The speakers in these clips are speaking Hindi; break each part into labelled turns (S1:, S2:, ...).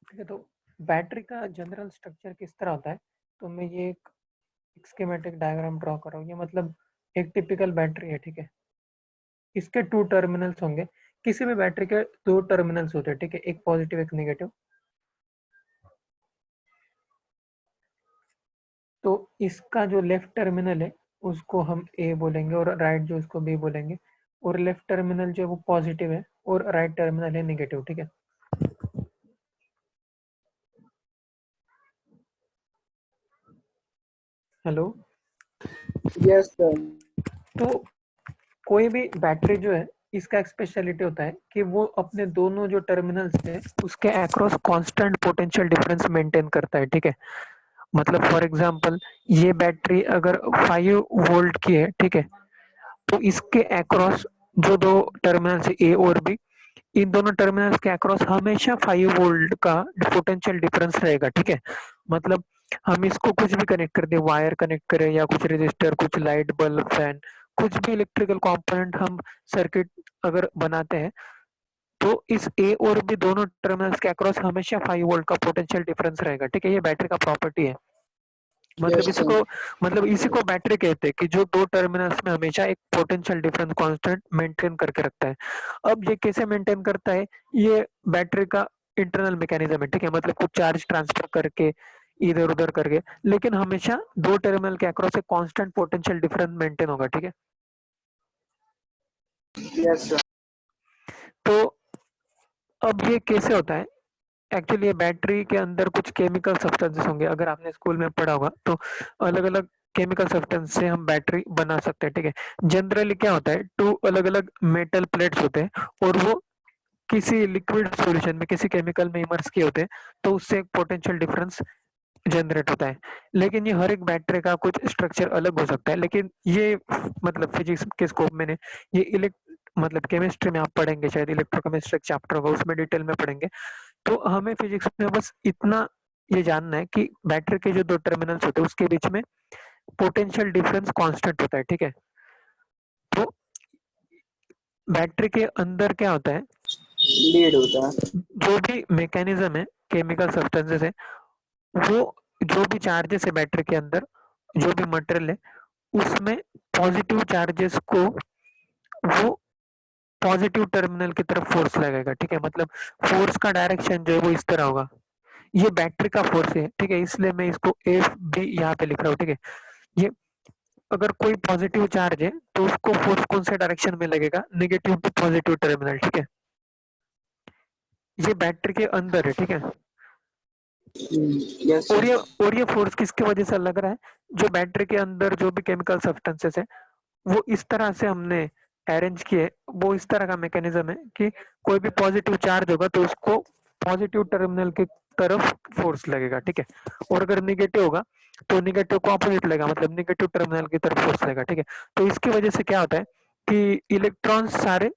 S1: ठीक है, तो बैटरी का जनरल स्ट्रक्चर किस तरह होता है, तो मैं ये एक स्कीमेटिक डायग्राम ड्रॉ कर रहा हूँ। ये मतलब एक टिपिकल बैटरी है, ठीक है। इसके 2 टर्मिनल्स होंगे। किसी भी बैटरी के 2 टर्मिनल्स होते हैं, ठीक है, एक पॉजिटिव एक नेगेटिव। तो इसका जो लेफ्ट टर्मिनल है उसको हम ए बोलेंगे और राइट जो उसको बी बोलेंगे, और लेफ्ट टर्मिनल जो है वो पॉजिटिव है और राइट टर्मिनल है नेगेटिव, ठीक है। हेलो।
S2: Yes sir.
S1: तो कोई भी बैटरी जो है, इसका एक स्पेशलिटी होता है कि वो अपने दोनों जो टर्मिनल्स है उसके across constant potential difference maintain करता है, ठीक है। मतलब फॉर एग्जांपल ये बैटरी अगर 5 वोल्ट की है, ठीक है, तो इसके अक्रॉस जो दो टर्मिनल्स है ए और बी, इन दोनों टर्मिनल्स के अक्रॉस हमेशा 5 वोल्ट का पोटेंशियल डिफरेंस रहेगा, ठीक है। मतलब हम इसको कुछ भी कनेक्ट कर दे, वायर कनेक्ट करें या कुछ रजिस्टर, कुछ लाइट बल्ब, फैन, कुछ भी इलेक्ट्रिकल कंपोनेंट हम सर्किट अगर बनाते हैं, तो इस ए और बी दोनों टर्मिनल्स के अक्रॉस हमेशा 5 वोल्ट का पोटेंशियल डिफरेंस रहेगा, ठीक है। ये बैटरी का प्रॉपर्टी है। मतलब
S2: यस सर।
S1: इसी को बैटरी कहते हैं कि जो दो टर्मिनल्स में हमेशा एक पोटेंशियल डिफरेंस कांस्टेंट मेंटेन करके रखता है। अब ये कैसे मेंटेन करता है, ये बैटरी का इंटरनल मैकेनिज्म है, ठीक है। मतलब कुछ चार्ज ट्रांसफर करके इधर उधर करके, लेकिन हमेशा दो टर्मिनल के अक्रॉस एक कांस्टेंट पोटेंशियल डिफरेंस मेंटेन होगा, ठीक है।
S2: Yes sir.
S1: तो अब ये कैसे होता है, एक्चुअली ये बैटरी के अंदर कुछ केमिकल सब्सटेंसेस होंगे, अगर आपने स्कूल में पढ़ा होगा तो अलग अलग केमिकल सब्सटेंस से हम बैटरी बना सकते हैं, ठीक है। जनरली क्या होता है, 2 अलग अलग मेटल प्लेट्स होते हैं और वो किसी लिक्विड सॉल्यूशन में किसी केमिकल में इमर्स किए होते हैं, तो उससे एक पोटेंशियल डिफरेंस जनरेट होता है। लेकिन ये हर एक बैटरी का कुछ स्ट्रक्चर अलग हो सकता है, लेकिन ये मतलब फिजिक्स के स्कोप में नहीं, ये मतलब केमिस्ट्री में आप पढ़ेंगे, शायद इलेक्ट्रोकेमिस्ट्री चैप्टर होगा उसमें डिटेल में पढ़ेंगे। तो हमें फिजिक्स में बस इतना ये जानना है कि बैटरी के जो दो टर्मिनल्स होते हैं उसके बीच में पोटेंशियल डिफरेंस कांस्टेंट होता है, ठीक है। तो बैटरी के अंदर क्या होता है,
S2: लीड होता है।
S1: जो भी मैकेनिज्म है, केमिकल सब्सटेंसेस है, वो जो भी चार्जेस है बैटरी के अंदर, जो भी मटेरियल है उसमें पॉजिटिव चार्जेस को वो पॉजिटिव टर्मिनल की तरफ फोर्स लगेगा, ठीक है। मतलब फोर्स का डायरेक्शन जो है वो इस तरह होगा। ये बैटरी का फोर्स है, ठीक है, इसलिए मैं इसको एफ बी यहाँ पे लिख रहा हूँ, ठीक है। ये अगर कोई पॉजिटिव चार्ज है तो उसको फोर्स कौन से डायरेक्शन में लगेगा, नेगेटिव टू पॉजिटिव टर्मिनल, ठीक है। ये बैटरी के अंदर है, ठीक है।
S2: यस
S1: और
S2: सर।
S1: ये और ये फोर्स किसकी वजह से लग रहा है, जो बैटरी के अंदर जो भी केमिकल सब्सटेंसेस है वो इस तरह से हमने अरेंज किए, वो इस तरह का मैकेनिज्म है कि कोई भी पॉजिटिव चार्ज होगा तो उसको पॉजिटिव टर्मिनल की तरफ फोर्स लगेगा, ठीक है। और अगर निगेटिव होगा तो निगेटिव को ऑपोजिट लगेगा, मतलब निगेटिव टर्मिनल की तरफ फोर्स लगेगा, ठीक है। तो इसकी वजह से क्या होता है कि इलेक्ट्रॉन्स सारे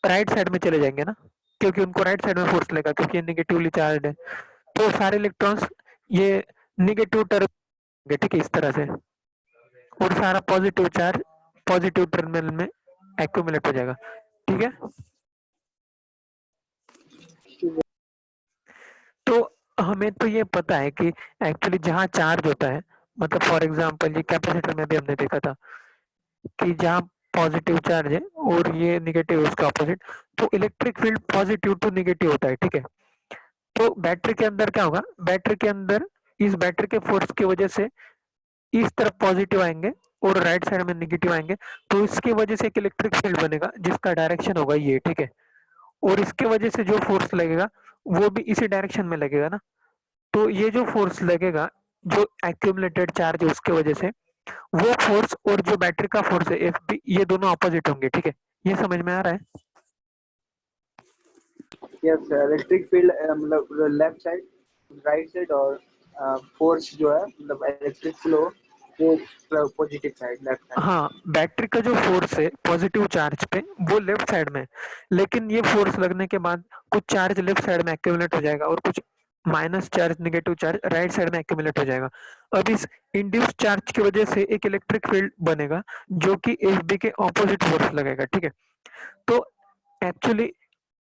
S1: राइट साइड में चले जाएंगे ना, क्योंकि उनको राइट साइड में फोर्स लगेगा, क्योंकि ये निगेटिवली चार्ज है। तो सारे इलेक्ट्रॉन्स ये निगेटिव टर्मिनल, ठीक है, इस तरह से, और सारा पॉजिटिव चार्ज पॉजिटिव टर्मिनल में एक्यूमुलेट हो जाएगा, ठीक है। तो हमें तो ये पता है कि एक्चुअली जहाँ चार्ज होता है, मतलब फॉर एग्जांपल ये कैपेसिटर में भी हमने देखा था कि जहाँ पॉजिटिव चार्ज है और ये निगेटिव है उसका ऑपोजिट, तो electric field positive to negative होता है, ठीक है। तो बैटरी के अंदर क्या होगा, बैटरी के अंदर इस बैटरी के फोर्स की वजह से इस तरफ पॉजिटिव आएंगे और राइट साइड में निगेटिव आएंगे, तो इसकी वजह से एक इलेक्ट्रिक फील्ड बनेगा जिसका डायरेक्शन होगा ये, ठीक है। और इसके वजह से जो फोर्स लगेगा वो भी इसी डायरेक्शन में लगेगा ना। तो ये जो फोर्स लगेगा, जो एक्यूमुलेटेड चार्ज है उसके वजह से, वो फोर्स और जो बैटरी का फोर्स है एफ बी, ये दोनों अपोजिट होंगे, ठीक है। ये समझ में आ रहा है।
S2: Yes sir. इलेक्ट्रिक फील्ड मतलब लेफ्ट साइड, राइट साइड, और फोर्स जो है मतलब इलेक्ट्रिक फ्लो वो पॉजिटिव साइड, लेफ्ट साइड।
S1: हाँ, बैटरी का जो फोर्स है पॉजिटिव चार्ज पे वो लेफ्ट साइड में, लेकिन ये फोर्स लगने के बाद कुछ चार्ज लेफ्ट साइड में एक्यूमुलेट हो जाएगा और कुछ minus charge negative charge right side में एक्यूमुलेट हो जाएगा। अब इस इंड्यूस चार्ज की वजह से एक इलेक्ट्रिक फील्ड बनेगा जो कि एफ बी के ऑपोजिट फोर्स लगेगा, ठीक है। तो एक्चुअली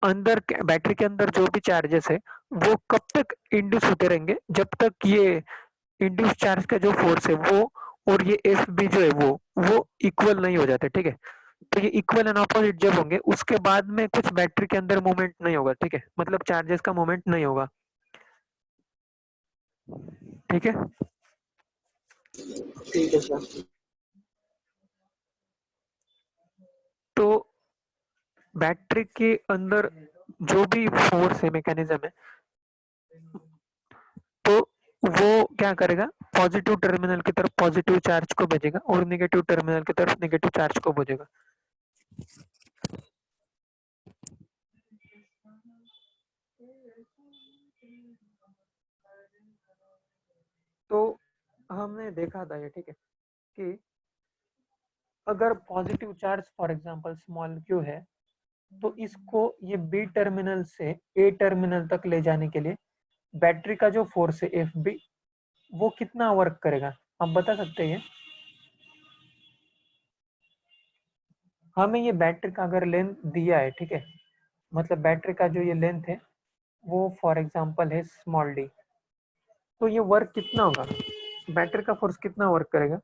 S1: अंदर बैटरी के अंदर जो भी चार्जेस है वो कब तक इंड्यूस होते रहेंगे, जब तक ये इंड्यूस चार्ज का जो फोर्स है वो और ये एफ बी जो है वो इक्वल नहीं हो जाते, ठीक है। तो ये इक्वल एंड ऑपोजिट जब होंगे उसके बाद में कुछ बैटरी के अंदर मूवमेंट नहीं होगा, ठीक है, मतलब चार्जेस का मूवमेंट नहीं होगा, ठीक है।
S2: ठीक है सर।
S1: तो बैटरी के अंदर जो भी फोर्स है, मैकेनिज्म है, तो वो क्या करेगा, पॉजिटिव टर्मिनल की तरफ पॉजिटिव चार्ज को भेजेगा और नेगेटिव टर्मिनल की तरफ नेगेटिव चार्ज को भेजेगा। तो हमने देखा था ये, ठीक है, कि अगर positive charge for example small Q है तो इसको ये बी टर्मिनल से ए टर्मिनल तक ले जाने के लिए बैटरी का जो फोर्स है एफ बी वो कितना वर्क करेगा, आप बता सकते हैं। हमें ये बैटरी का अगर लेंथ दिया है, ठीक है, मतलब बैटरी का जो ये लेंथ है वो फॉर एग्जांपल है स्मॉल डी, तो ये वर्क कितना होगा, बैटरी का फोर्स कितना वर्क करेगा।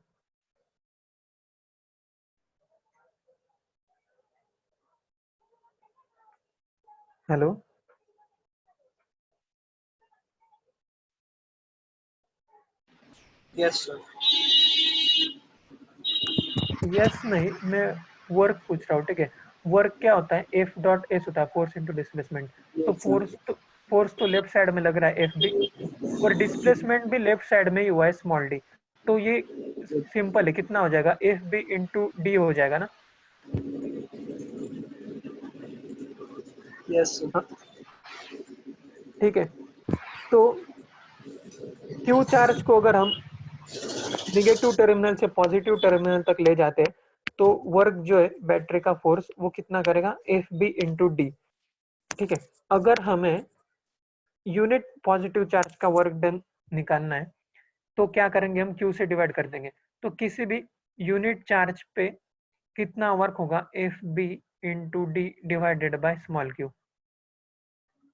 S1: Hello,
S2: yes sir.
S1: यस नहीं, मैं वर्क पूछ रहा हूँ, ठीक है। वर्क क्या होता है, एफ डॉट एस होता है, फोर्स इनटू डिस्प्लेसमेंट। तो
S2: यस सर।
S1: फोर्स तो लेफ्ट साइड में लग रहा है एफ बी, और डिस्प्लेसमेंट भी लेफ्ट साइड में ही हुआ है स्मॉल डी। तो ये सिंपल है, कितना हो जाएगा, एफ बी इंटू डी हो जाएगा ना।
S2: Yes sir.
S1: हाँ, ठीक है। तो क्यू चार्ज को अगर हम निगेटिव टर्मिनल से पॉजिटिव टर्मिनल तक ले जाते हैं तो वर्क जो है बैटरी का फोर्स वो कितना करेगा, एफ बी इंटू डी, ठीक है। अगर हमें यूनिट पॉजिटिव चार्ज का वर्क डन निकालना है तो क्या करेंगे, हम क्यू से डिवाइड कर देंगे। तो किसी भी यूनिट चार्ज पे कितना वर्क होगा, F B into D divided by small Q.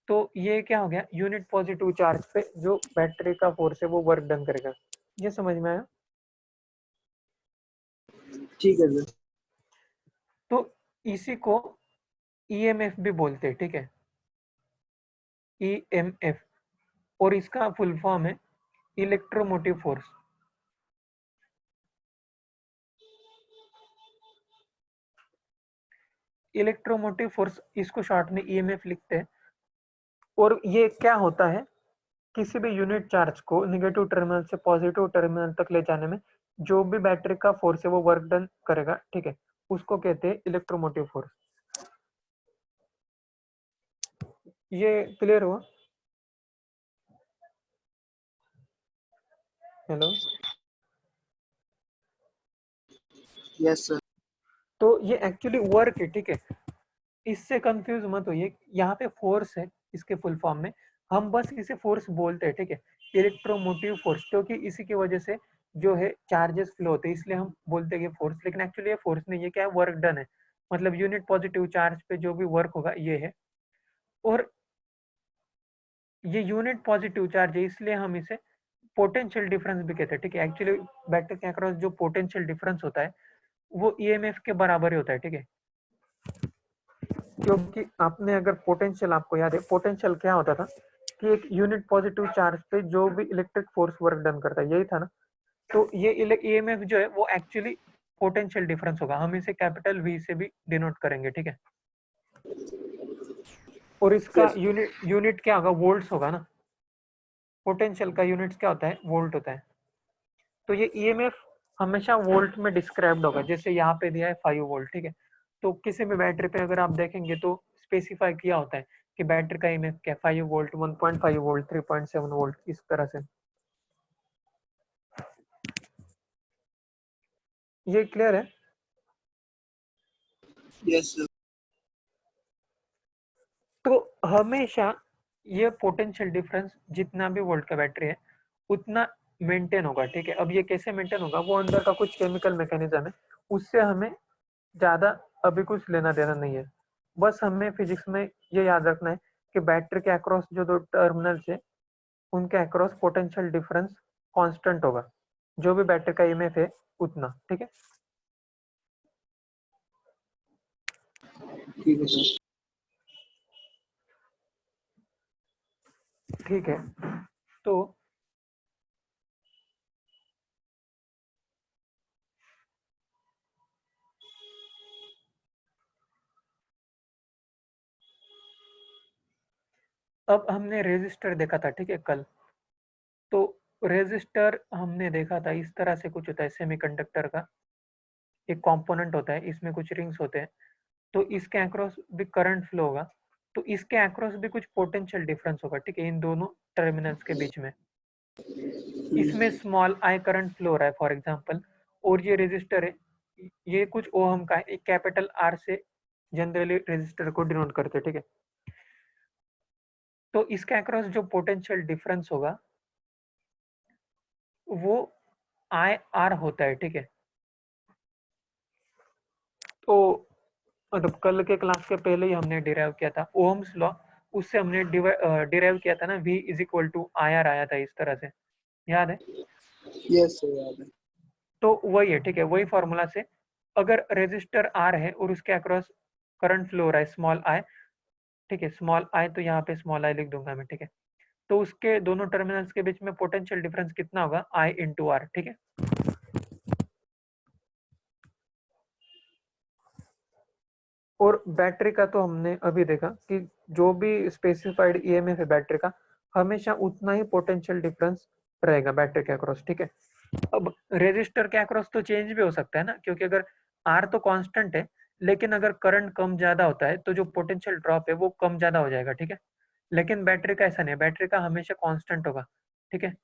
S1: तो ये क्या हो गया, यूनिट पॉजिटिव चार्ज पे जो बैटरी का फोर्स है वो वर्क डन करेगा। ये समझ में आया।
S2: ठीक है सर।
S1: तो इसी को ईएमएफ भी बोलते हैं, ठीक है, ईएमएफ, और इसका फुल फॉर्म है इलेक्ट्रोमोटिव फोर्स। इलेक्ट्रोमोटिव फोर्स इसको शॉर्ट में ईएमएफ लिखते हैं। और ये क्या होता है, किसी भी यूनिट चार्ज को नेगेटिव टर्मिनल से पॉजिटिव टर्मिनल तक ले जाने में जो भी बैटरी का फोर्स है वो वर्क डन करेगा, ठीक है, उसको कहते हैं इलेक्ट्रोमोटिव फोर्स। ये क्लियर हुआ। हेलो।
S2: Yes sir.
S1: तो ये एक्चुअली वर्क है, ठीक है, इससे कंफ्यूज मत होइए। यहाँ पे फोर्स है इसके फुल फॉर्म में, हम बस इसे फोर्स बोलते हैं, ठीक है, इलेक्ट्रोमोटिव फोर्स, क्योंकि इसी की वजह से जो है चार्जेस फ्लो होते हैं, इसलिए हम बोलते हैं कि फोर्स। लेकिन एक्चुअली ये फोर्स नहीं, ये क्या है, वर्क डन है, मतलब यूनिट पॉजिटिव चार्ज पे जो भी वर्क होगा ये है। और ये यूनिट पॉजिटिव चार्ज है इसलिए हम इसे पोटेंशियल डिफरेंस भी कहते हैं, ठीक है। एक्चुअली बैटरी के अक्रॉस जो पोटेंशियल डिफरेंस होता है वो ईएमएफ के बराबर ही होता है, ठीक है। क्योंकि आपने अगर पोटेंशियल, आपको याद है पोटेंशियल क्या होता था, कि एक यूनिट पॉजिटिव चार्ज पे जो भी इलेक्ट्रिक फोर्स वर्क डन करता है, यही था ना। तो ये ईएमएफ जो है वो एक्चुअली पोटेंशियल डिफरेंस होगा, हम इसे कैपिटल वी से भी डिनोट करेंगे, ठीक है। और इसका
S2: यस।
S1: यूनिट क्या होगा, वोल्ट्स होगा ना। पोटेंशियल का यूनिट क्या होता है, वोल्ट होता है। तो ये ईएमएफ हमेशा वोल्ट में डिस्क्राइब्ड होगा, जैसे यहाँ पे दिया है 5 वोल्ट, ठीक है। तो किसी भी बैटरी पे अगर आप देखेंगे तो स्पेसिफाई किया होता है कि बैटरी का ईएमएफ क्या, 5 वोल्ट, 1.5 वोल्ट, 3.7 वोल्ट, इस तरह से। ये क्लियर है।
S2: Yes sir.
S1: तो हमेशा ये पोटेंशियल डिफरेंस जितना भी वोल्ट का बैटरी है उतना मेंटेन होगा, ठीक है। अब ये कैसे मेंटेन होगा, वो अंदर का कुछ केमिकल मैकेनिज्म है, उससे हमें ज्यादा अभी कुछ लेना देना नहीं है। बस हमें फिजिक्स में ये याद रखना है कि बैटरी के अक्रॉस जो दो टर्मिनल्स है उनके अक्रॉस पोटेंशियल डिफरेंस कांस्टेंट होगा, जो भी बैटरी का ईएमएफ है उतना, ठीक है।
S2: ठीक है सर।
S1: ठीक है, तो अब हमने रेजिस्टर देखा था, ठीक है, कल। तो रेजिस्टर हमने देखा था इस तरह से कुछ होता है, सेमीकंडक्टर का एक कंपोनेंट होता है, इसमें कुछ रिंग्स होते हैं, तो इसके अक्रॉस भी करंट फ्लो होगा, तो इसके अक्रॉस भी कुछ पोटेंशियल डिफरेंस होगा, ठीक है, इन दोनों टर्मिनल्स के बीच में। इसमें स्मॉल आई करंट फ्लो हो रहा है फॉर एग्जांपल, और ये रेजिस्टर है, ये कुछ ओहम का है, एक कैपिटल आर से जनरली रेजिस्टर को डिनोट करते हैं, ठीक है। तो इसके अक्रॉस जो पोटेंशियल डिफरेंस होगा वो आई आर होता है, ठीक है। तो मतलब कल के क्लास के पहले ही हमने डिराइव किया था ओहम्स लॉ, उससे हमने डिराइव किया था ना, V is equal to I R आया था इस तरह से, याद है।
S2: यस सर, याद है।
S1: तो वही है, ठीक है, वही फॉर्मूला से अगर रेजिस्टर आर है और उसके अक्रॉस करंट फ्लो हो रहा है स्मॉल आई, ठीक है, स्मॉल आई तो यहाँ पे स्मॉल आई लिख दूंगा मैं, ठीक है। तो उसके दोनों टर्मिनल्स के बीच में पोटेंशियल डिफरेंस कितना होगा, आई इंटू आर, ठीक है। और बैटरी का तो हमने अभी देखा कि जो भी स्पेसिफाइड ईएमएफ है बैटरी का, हमेशा उतना ही पोटेंशियल डिफरेंस रहेगा बैटरी के अक्रॉस, ठीक है। अब रेजिस्टर के अक्रॉस तो चेंज भी हो सकता है ना, क्योंकि अगर आर तो कांस्टेंट है, लेकिन अगर करंट कम ज्यादा होता है तो जो पोटेंशियल ड्रॉप है वो कम ज्यादा हो जाएगा, ठीक है। लेकिन बैटरी का ऐसा नहीं है, बैटरी का हमेशा कांस्टेंट होगा, ठीक है।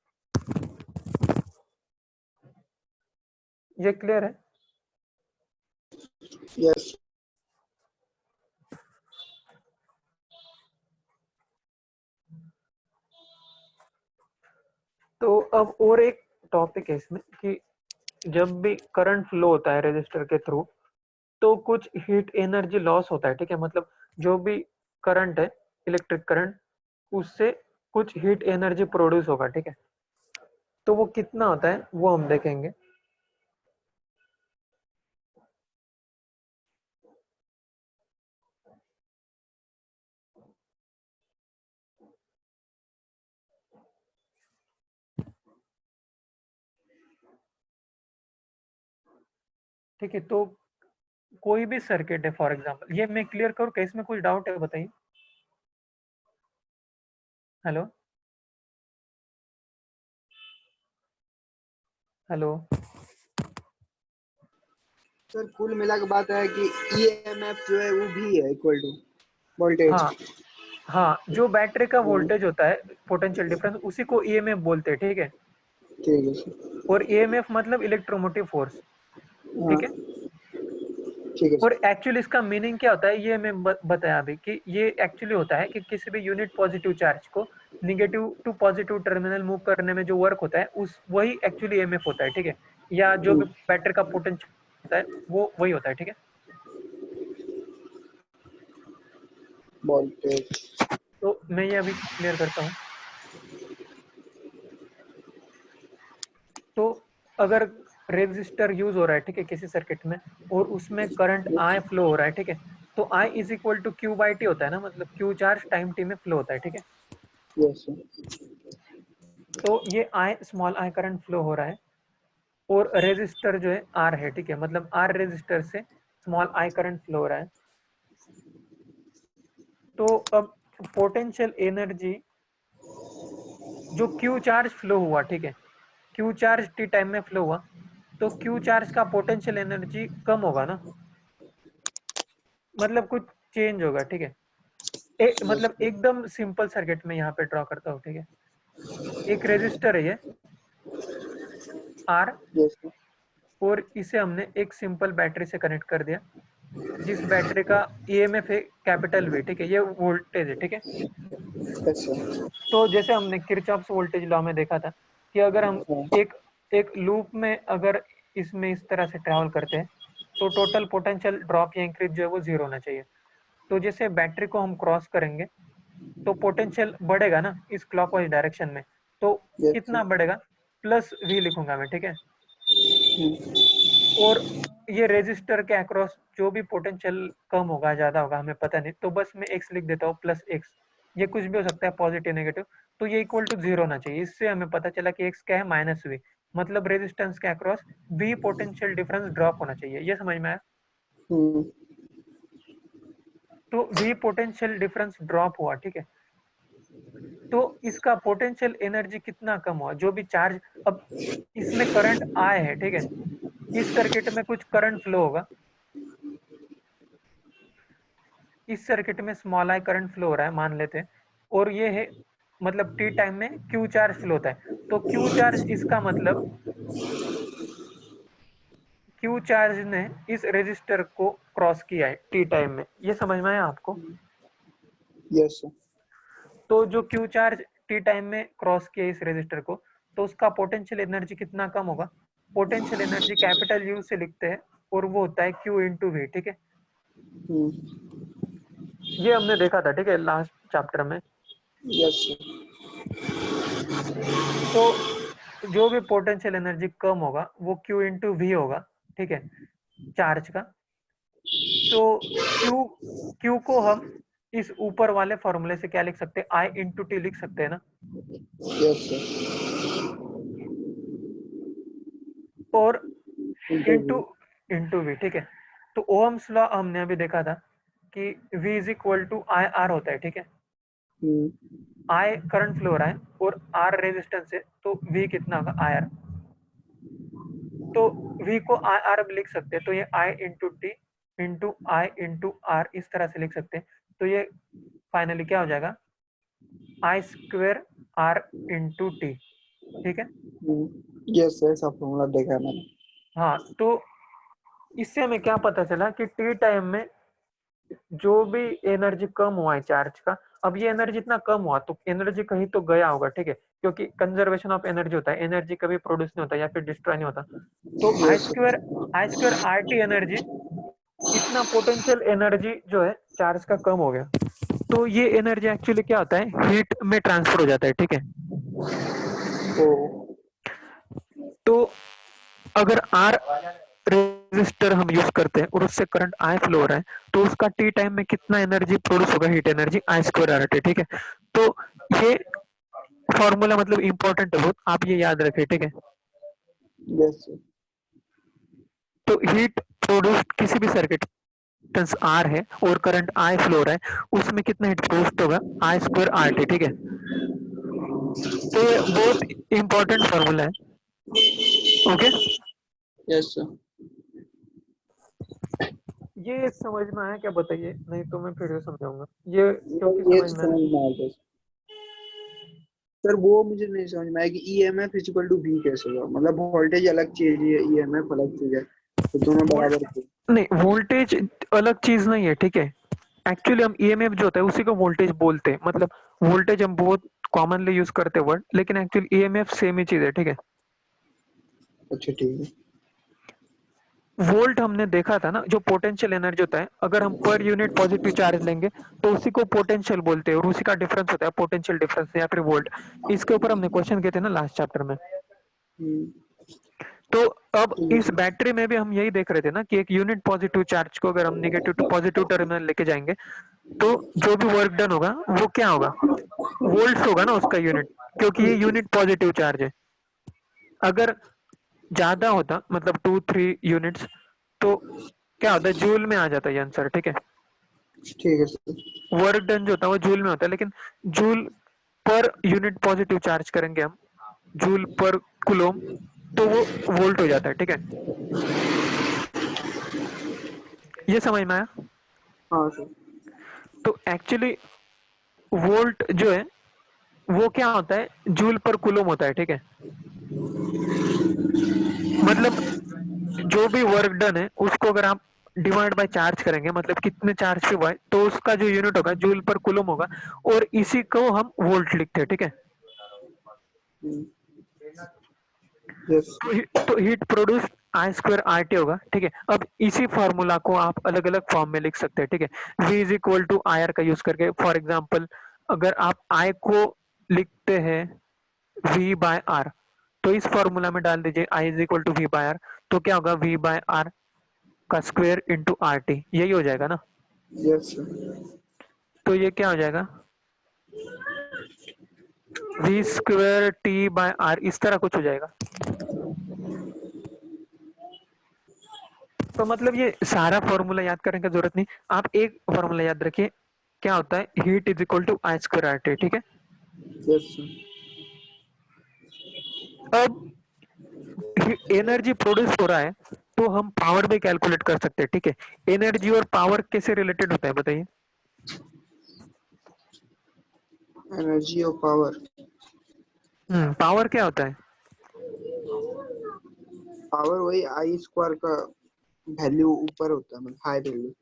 S1: ये क्लियर है।
S2: यस।
S1: तो अब और एक टॉपिक है इसमें कि जब भी करंट फ्लो होता है रेजिस्टर के थ्रू तो कुछ हीट एनर्जी लॉस होता है, ठीक है। मतलब जो भी करंट है, इलेक्ट्रिक करंट, उससे कुछ हीट एनर्जी प्रोड्यूस होगा, ठीक है। तो वो कितना होता है वो हम देखेंगे। ठीक है, तो कोई भी सर्किट है फॉर एग्जांपल, ये मैं क्लियर करूँ क्या, इसमें कुछ डाउट है बताइए। Hello hello.
S2: सर कुल मिला के बात है कि ईएमएफ जो है वो भी है इक्वल टू वोल्टेज।
S1: हाँ हाँ, जो बैटरी का
S2: हाँ,
S1: वोल्टेज होता है पोटेंशियल डिफरेंस, उसी को ईएमएफ बोलते हैं, ठीक है।
S2: ठीक है सर।
S1: और ईएमएफ मतलब इलेक्ट्रोमोटिव फोर्स,
S2: हाँ,
S1: ठीक है।
S2: ठीक है
S1: और
S2: सर।
S1: एक्चुअली इसका मीनिंग क्या होता है ये मैं बताया अभी, कि ये एक्चुअली होता है कि किसी भी यूनिट पॉजिटिव चार्ज को negative to positive terminal move करने में जो वर्क होता है उस वही एक्चुअली ईएमएफ होता है, ठीक है। या जो भी बैटरी का पोटेंशियल होता है वो वही होता है, ठीक है।
S2: वोल्टेज।
S1: तो मैं ये अभी क्लियर करता हूँ। तो अगर रेजिस्टर यूज हो रहा है, ठीक है, किसी सर्किट में, और उसमें करंट आई फ्लो हो रहा है, ठीक है, तो I is equal to Q by T होता है ना, मतलब क्यू चार्ज टाइम टी में फ्लो होता है, ठीक है।
S2: Yes sir.
S1: तो ये I small I current flow हो रहा है और रेजिस्टर जो है आर है, ठीक है, मतलब आर रेजिस्टर से स्मॉल आई करंट फ्लो हो रहा है। तो अब पोटेंशियल एनर्जी जो क्यू चार्ज फ्लो हुआ, ठीक है, क्यू चार्ज टी टाइम में फ्लो हुआ, तो क्यू चार्ज का पोटेंशियल एनर्जी कम होगा ना, मतलब कुछ चेंज होगा, ठीक है।
S2: यस
S1: मतलब एकदम सिंपल सर्किट में यहाँ पे ड्रॉ करता हूँ, ठीक है। एक रेजिस्टर है ये आर,
S2: यस सर।
S1: और इसे हमने एक सिंपल बैटरी से कनेक्ट कर दिया, जिस बैटरी का ईएमएफ है कैपिटल वी, ठीक है, ये वोल्टेज है, ठीक है।
S2: अच्छा।
S1: तो जैसे हमने किरचॉफ्स वोल्टेज लॉ में देखा था कि अगर हम
S2: हाँ।
S1: एक एक लूप में अगर इसमें इस तरह से ट्रैवल करते हैं तो टोटल पोटेंशियल ड्रॉप या इंक्रीज जो है वो जीरो होना चाहिए। तो जैसे बैटरी को हम क्रॉस करेंगे तो पोटेंशियल बढ़ेगा ना इस क्लॉकवाइज डायरेक्शन में। तो
S2: यस।
S1: कितना बढ़ेगा, प्लस वी लिखूंगा मैं, ठीक है।
S2: हम्म।
S1: और ये रेजिस्टर के अक्रॉस जो भी पोटेंशियल कम होगा ज्यादा होगा हमें पता नहीं, तो बस मैं एक्स लिख देता हूँ, प्लस एक्स। ये कुछ भी हो सकता है, पॉजिटिव नेगेटिव। तो ये इक्वल टू जीरो होना चाहिए। इससे हमें पता चला कि एक्स क्या है, माइनस वी। मतलब रेजिस्टेंस के across V potential difference drop होना चाहिए। ये समझ में आया?
S2: हम्म।
S1: तो वी पोटेंशियल डिफरेंस ड्रॉप हुआ, ठीक है। तो इसका पोटेंशियल एनर्जी कितना कम हुआ, जो भी चार्ज, अब इसमें करंट आए है, ठीक है। इस सर्किट में कुछ करंट फ्लो होगा, इस सर्किट में स्मॉल आई करंट फ्लो हो रहा है मान लेते हैं, और ये है मतलब टी टाइम में क्यू चार्ज फ्लो होता है। तो क्यू चार्ज, इसका मतलब क्यू चार्ज ने इस रेजिस्टर को क्रॉस किया है टी टाइम में। ये समझ में आया आपको?
S2: यस।
S1: तो जो क्यू चार्ज टी टाइम में क्रॉस किया इस रेजिस्टर को, तो उसका पोटेंशियल एनर्जी कितना कम होगा। पोटेंशियल एनर्जी कैपिटल यू से लिखते हैं और वो होता है क्यू इंटू वी, ठीक है। ये हमने देखा था, ठीक है, लास्ट चैप्टर में।
S2: यस।
S1: तो जो भी पोटेंशियल एनर्जी कम होगा वो क्यू इंटू वी होगा, ठीक है, चार्ज का। तो क्यू क्यू को हम इस ऊपर वाले फॉर्मूले से क्या लिख सकते हैं, आई इंटू टी लिख सकते हैं ना।
S2: यस।
S1: और इंटू
S2: इंटरव्यू।
S1: इंटू वी, ठीक है। तो ओहम्स लॉ हमने अभी देखा था कि V is equal to I R होता है, ठीक है। आई करंट फ्लो हो रहा है और आर रेजिस्टेंस है, तो V कितना होगा, आई आर। तो V को आई आर भी लिख सकते हैं, तो ये I into T into I into R इस तरह से लिख सकते हैं। तो ये फाइनली क्या हो जाएगा, I square R into T, ठीक है।
S2: यस, ऐसा फॉर्मूला देखा है मैंने।
S1: हाँ, तो इससे हमें क्या पता चला कि टी टाइम में जो भी एनर्जी कम हुआ है चार्ज का, अब ये एनर्जी इतना कम हुआ तो एनर्जी कहीं तो गया होगा, ठीक है, क्योंकि कंजर्वेशन ऑफ एनर्जी होता है, एनर्जी कभी प्रोड्यूस नहीं होता या फिर डिस्ट्रॉय नहीं होता। तो
S2: यस।
S1: आई स्क्वायर आर टी एनर्जी, इतना पोटेंशियल एनर्जी जो है चार्ज का कम हो गया। तो ये एनर्जी एक्चुअली क्या होता है, हीट में ट्रांसफर हो जाता है, ठीक है।
S2: ओ।
S1: तो अगर आर रेजिस्टर हम यूज करते हैं और उससे करंट आई फ्लो हो रहा है, तो उसका टी टाइम में कितना एनर्जी प्रोड्यूस होगा, हीट एनर्जी, आई स्क्वायर आर टी, ठीक है। तो ये फॉर्मूला मतलब इंपॉर्टेंट है बहुत, आप ये याद रखें, ठीक है।
S2: यस।
S1: तो हीट प्रोड्यूस किसी भी सर्किट आर है और करंट आई फ्लो हो रहा है, उसमें कितना हीट प्रोड्यूस होगा, आई स्क्वायर आर टी, ठीक है। तो ये बहुत इंपॉर्टेंट फॉर्मूला है, ओके।
S2: यस।
S1: ये समझ में आया क्या, बताइए, नहीं तो मैं फिर से समझाऊंगा ये, क्योंकि
S2: ये
S1: समझ
S2: तो
S1: में आया।
S2: समझ में आ गया सर। वो मुझे नहीं समझ में आया कि ईएमएफ इक्वल टू वी कैसे होगा। मतलब वोल्टेज अलग चीज है, ईएमएफ अलग चीज है, तो दोनों बराबर थे।
S1: नहीं, वोल्टेज अलग चीज नहीं है, ठीक है। एक्चुअली हम ईएमएफ जो होता है उसी को वोल्टेज बोलते हैं। मतलब वोल्टेज हम बहुत कॉमनली यूज करते हैं वर्ड, लेकिन एक्चुअली ईएमएफ सेम ही चीज है, ठीक है।
S2: अच्छा, ठीक है।
S1: वोल्ट हमने देखा था ना, जो पोटेंशियल एनर्जी होता है, अगर हम पर यूनिट पॉजिटिव चार्ज लेंगे तो उसी को पोटेंशियल बोलते हैं, और उसी का डिफरेंस होता है पोटेंशियल डिफरेंस या फिर वोल्ट। इसके ऊपर हमने क्वेश्चन किए थे ना लास्ट चैप्टर में।
S2: हम्म।
S1: तो अब
S2: ठीक
S1: इस
S2: है।
S1: बैटरी में भी हम यही देख रहे थे ना कि एक यूनिट पॉजिटिव चार्ज को अगर हम नेगेटिव टू पॉजिटिव टर्मिनल लेके जाएंगे, तो जो भी वर्क डन होगा वो क्या होगा, वोल्ट्स होगा ना उसका यूनिट, क्योंकि ये यूनिट पॉजिटिव चार्ज है। अगर ज्यादा होता मतलब 2-3 यूनिट्स, तो क्या होता है, जूल में आ जाता है ये आंसर, ठीक है।
S2: ठीक है सर।
S1: वर्क डन जो होता है वो जूल में होता है, लेकिन joule per unit positive charge करेंगे हम, जूल पर कुलोम, तो वो वोल्ट हो जाता है, ठीक है। ये समझ में आया?
S2: हाँ सर।
S1: तो एक्चुअली वोल्ट जो है वो क्या होता है, जूल पर कुलोम होता है, ठीक है। मतलब जो भी वर्क डन है उसको अगर आप डिवाइड बाय चार्ज करेंगे, मतलब कितने चार्ज पे हुआ है, तो उसका जो यूनिट होगा जूल पर कूलम होगा, और इसी को हम वोल्ट लिखते हैं, ठीक है।
S2: यस।
S1: तो हीट प्रोड्यूस आई स्क्वायर आर टी होगा, ठीक है। अब इसी फॉर्मूला को आप अलग अलग फॉर्म में लिख सकते हैं, ठीक है। V is equal to I R का यूज करके, फॉर एग्जाम्पल अगर आप आई को लिखते हैं V बाय आर, तो इस फॉर्मूला में डाल दीजिए I is equal to V by R, तो क्या होगा V बाय आर का स्क्वायर इंटू आर टी, यही हो जाएगा ना।
S2: Yes sir.
S1: तो ये क्या हो जाएगा, V square T by R, इस तरह कुछ हो जाएगा। तो मतलब ये सारा फॉर्मूला याद करने की जरूरत नहीं, आप एक फॉर्मूला याद रखिए, क्या होता है, heat is equal to I square R T, ठीक है।
S2: Yes sir.
S1: अब एनर्जी प्रोड्यूस हो रहा है, तो हम पावर भी कैलकुलेट कर सकते हैं, ठीक है। एनर्जी और पावर कैसे रिलेटेड होता है बताइए।
S2: एनर्जी और पावर।
S1: पावर क्या होता है।
S2: पावर वही आई स्क्वायर का वैल्यू ऊपर होता है, मतलब हाई वैल्यू।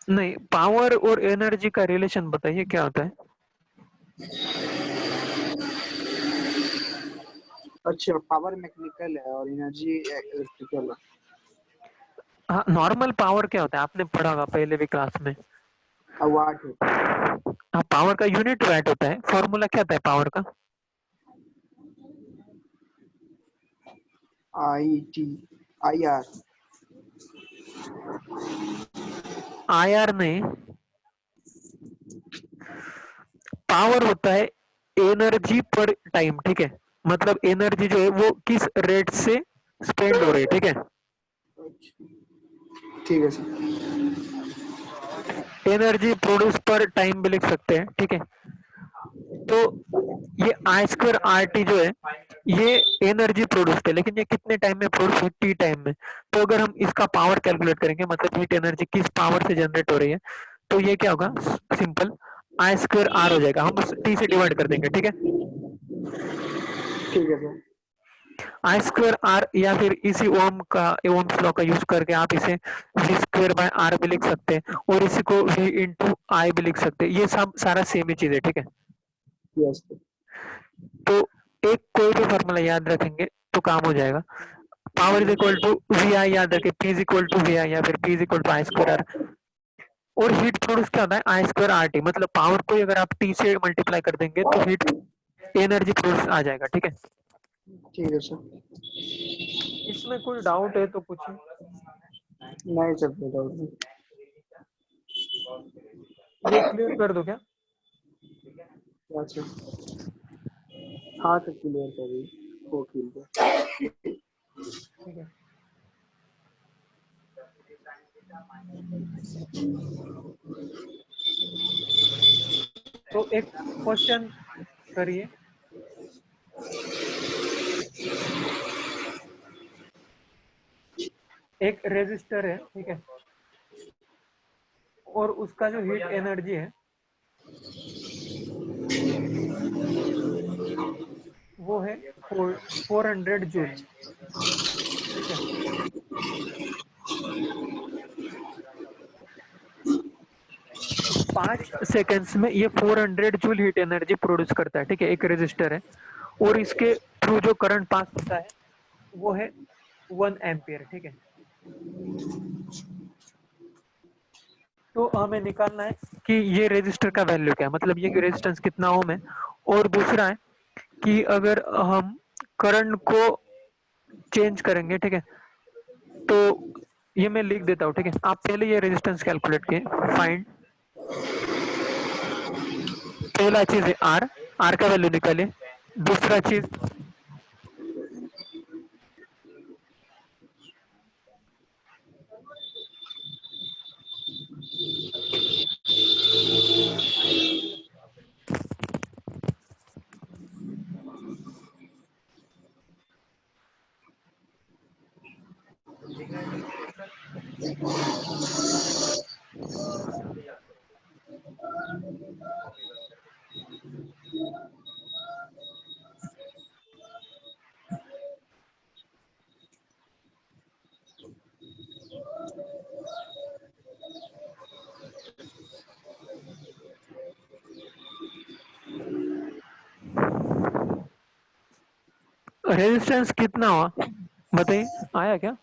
S1: नहीं, पावर और एनर्जी का रिलेशन बताइए क्या होता है।
S2: अच्छा, पावर मैकेनिकल है और एनर्जी इलेक्ट्रिकल है।
S1: हाँ, नॉर्मल पावर क्या होता है, आपने पढ़ा होगा पहले भी क्लास में।
S2: वाट होता है।
S1: हाँ, पावर का यूनिट वैट होता है, फॉर्मूला क्या होता है पावर का।
S2: I T, I R.
S1: I R नहीं, पावर होता है एनर्जी पर टाइम, ठीक है। मतलब एनर्जी जो है वो किस रेट से स्पेंड हो रही है, ठीक है।
S2: ठीक है सर।
S1: एनर्जी प्रोड्यूस पर टाइम भी लिख सकते हैं, ठीक है। तो ये आई स्क्वायर आर टी जो है, ये एनर्जी प्रोड्यूस है, लेकिन ये कितने टाइम में प्रोड्यूस है, टी टाइम में। तो अगर हम इसका पावर कैलकुलेट करेंगे, मतलब हीट एनर्जी किस पावर से जनरेट हो रही है, तो ये क्या होगा, सिंपल आई स्क्वायर आर हो जाएगा, हम उस टी से डिवाइड कर देंगे, ठीक है।
S2: ठीक है सर।
S1: आई स्क्वायर आर, या फिर इसी ओम्स लॉ का यूज करके आप इसे वी स्क्वायर बाय आर भी लिख सकते हैं, और इसी को वी इंटू आई भी लिख सकते हैं, ये सब सारा सेम ही चीज है, ठीक है।
S2: Yes sir.
S1: तो एक कोई भी फॉर्मूला याद रखेंगे तो काम हो जाएगा। Power is equal to V I याद रखे, P is equal to V I, या फिर P is equal to I square R. और हीट प्रोड्यूस क्या होता है, आई स्क्वायर आर टी, मतलब पावर को अगर आप टी से मल्टीप्लाई कर देंगे तो हीट एनर्जी प्रोड्यूस आ जाएगा, ठीक है।
S2: ठीक है सर।
S1: इसमें कोई डाउट है तो पूछिए।
S2: नहीं सर, कोई डाउट नहीं।
S1: ये क्लियर कर दो क्या।
S2: क्या सर? हाँ सर, क्लियर कर दी। वो ठीक है।
S1: ठीक है, तो एक क्वेश्चन करिए। एक रेजिस्टर है, ठीक है, और उसका जो हीट एनर्जी है वो है 400 जूल, ठीक है। 5 सेकेंड्स में ये 400 जूल हीट एनर्जी प्रोड्यूस करता है, ठीक है, एक रेजिस्टर है, और इसके थ्रू जो करंट पास होता है वो है 1 एम्पियर, ठीक है। तो हमें निकालना है कि ये रेजिस्टर का वैल्यू क्या है, मतलब ये रेजिस्टेंस कितना ओम है। और दूसरा है कि अगर हम करंट को चेंज करेंगे, ठीक है, तो ये मैं लिख देता हूँ, ठीक है। आप पहले ये रेजिस्टेंस कैलकुलेट किए, फाइंड, पहला चीज है आर, आर का वैल्यू निकालिए। दूसरा चीज रेजिस्टेंस कितना हुआ बताइए, आया क्या?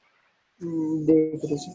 S2: देख रहे थे।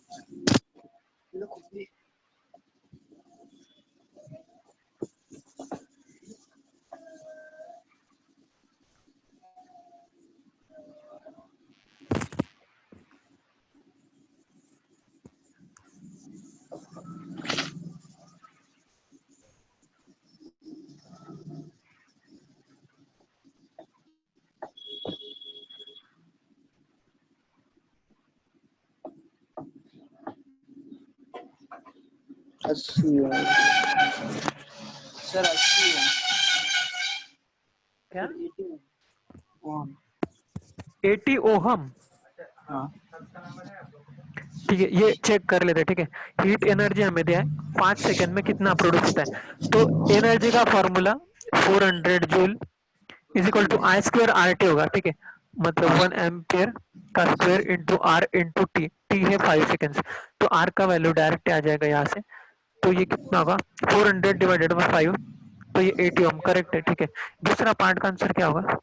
S2: अस्सी है सर, 80 है
S1: क्या?
S2: सर, 80 है। ओम।
S1: 80 ओहम।
S2: हाँ।
S1: ठीक है, ये चेक कर लेते हैं। ठीक है, हीट एनर्जी हमें दिया है 5 सेकंड में कितना प्रोड्यूस होता है। तो एनर्जी का formula 400 joule is equal to I square R T होगा। ठीक है, मतलब 1 एम्पियर का square into R into T. T है 5 सेकेंड्स, तो आर का वैल्यू डायरेक्ट आ जाएगा यहाँ से। तो ये कितना होगा 400 डिवाइडेड बाई 5, तो ये 80 ओम करेक्ट है। ठीक है, दूसरा पार्ट का आंसर क्या होगा?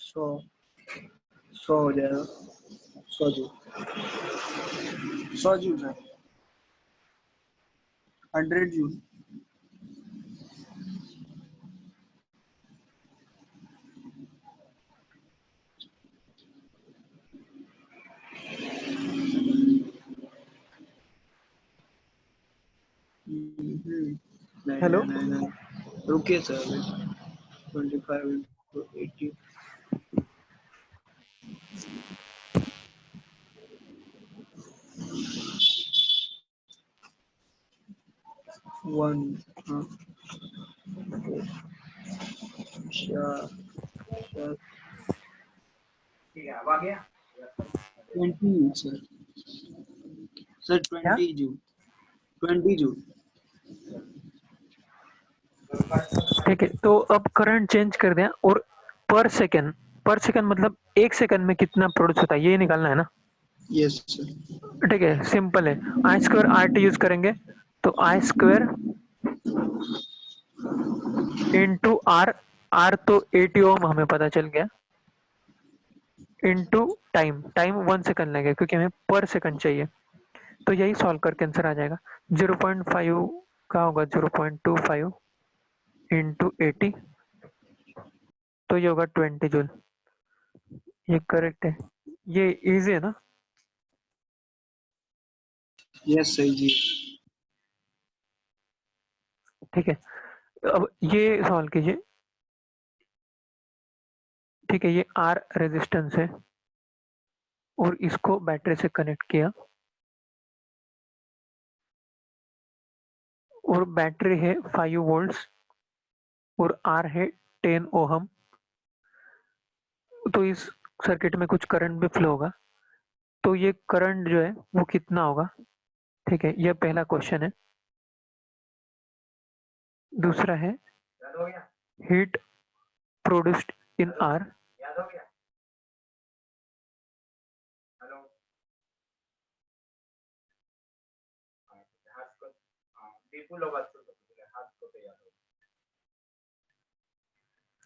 S2: सौ 100 हो जाएगा। 100 जूल। 100 joule sir. 100 जूल। नहीं
S1: हेलो,
S2: नहीं नहीं नहीं, रुकिए सर अभी। 25 into 80। 1। हाँ। 4 4 20 सर। सर
S1: क्या?
S2: 20 जूल। 20 जूल।
S1: ठीक है, तो अब करंट चेंज कर दें और पर सेकेंड मतलब 1 सेकंड में कितना प्रोड्यूस होता है ये निकालना है ना।
S2: Yes sir.
S1: ठीक है, सिंपल है। I square R T use करेंगे, तो आई स्क्वायर इंटू आर, आर तो 80 ओम हमें पता चल गया, इंटू टाइम, टाइम 1 सेकंड लगेगा क्योंकि हमें पर सेकंड चाहिए। तो यही सॉल्व करके आंसर आ जाएगा। 0.5 का होगा 0.25 इंटू 80, तो ये होगा 20 जूल। ये करेक्ट है, ये इजी है ना।
S2: यस सर जी।
S1: ठीक है, अब ये सॉल्व कीजिए। ठीक है, ये आर रेजिस्टेंस है और इसको बैटरी से कनेक्ट किया और बैटरी है 5 वोल्ट्स और आर है 10 ओहम। तो इस सर्किट में कुछ करंट भी फ्लो होगा, तो ये करंट जो है वो कितना होगा? ठीक है, यह पहला क्वेश्चन है। दूसरा है हीट प्रोड्यूस्ड इन आर,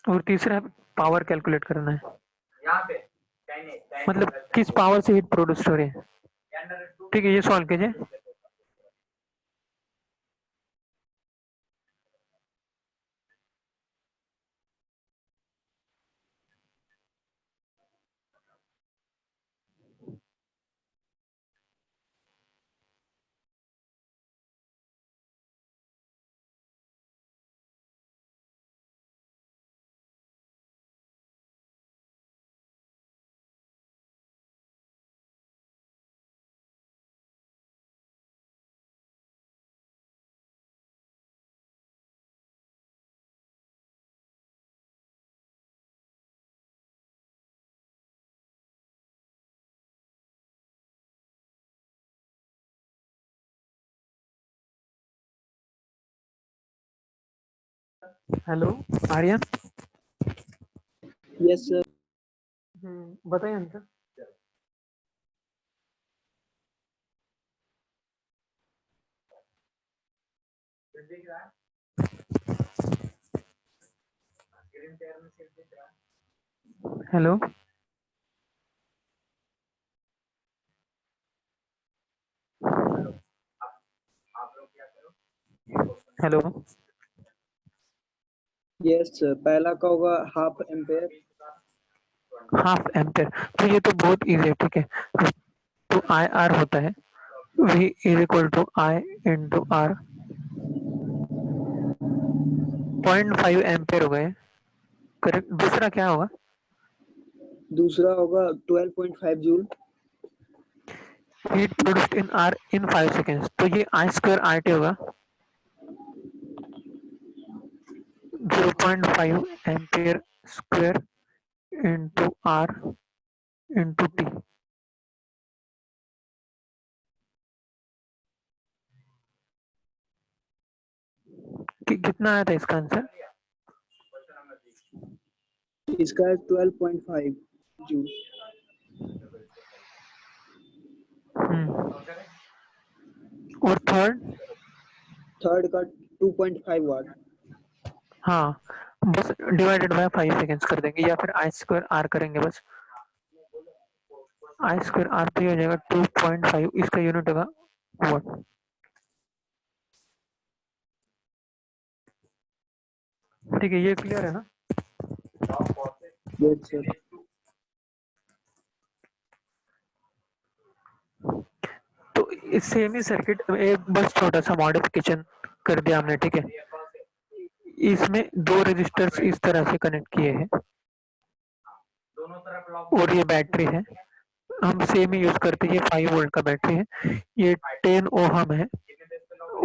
S1: और तीसरा पावर कैलकुलेट करना है, मतलब किस पावर से हीट प्रोड्यूस हो रही है। ठीक है, ये सॉल्व कीजिए। हेलो आर्यन।
S2: Yes sir.
S1: बताइए uncle. Hello. Hello.
S2: Yes sir, पहला का होगा हाफ एम्पेयर।
S1: Half ampere. तो ये तो बहुत इजी है, ठीक है। तो आई आर होता है V is equal to I into R. 0.5 ampere हो गए, करेक्ट। दूसरा क्या होगा?
S2: दूसरा होगा 12.5 joule.
S1: Heat produced in R in 5 seconds. तो ये आई स्क्वायर आर टी होगा 0.5 ampere square into R into T. कितना आया था इसका आंसर?
S2: इसका है 12.5 जूल।
S1: और थर्ड?
S2: थर्ड का 2.5 वाट।
S1: हाँ, बस डिवाइडेड बाय 5 सेकेंड्स कर देंगे, या फिर आई स्क्वायर आर करेंगे बस। आई स्क्वायर आर तो हो जाएगा 2.5, इसका यूनिट होगा वॉट। ठीक है, ये क्लियर है ना?
S2: Yes sir.
S1: तो इस सेम ही सर्किट में एक बस छोटा सा मॉडिफिकेशन कर दिया हमने, ठीक है। इसमें दो रेजिस्टर्स इस तरह से कनेक्ट किए हैं और ये बैटरी है। हम सेम ही यूज करते हैं, ये 5 वोल्ट का बैटरी है, ये 10 ओहम है,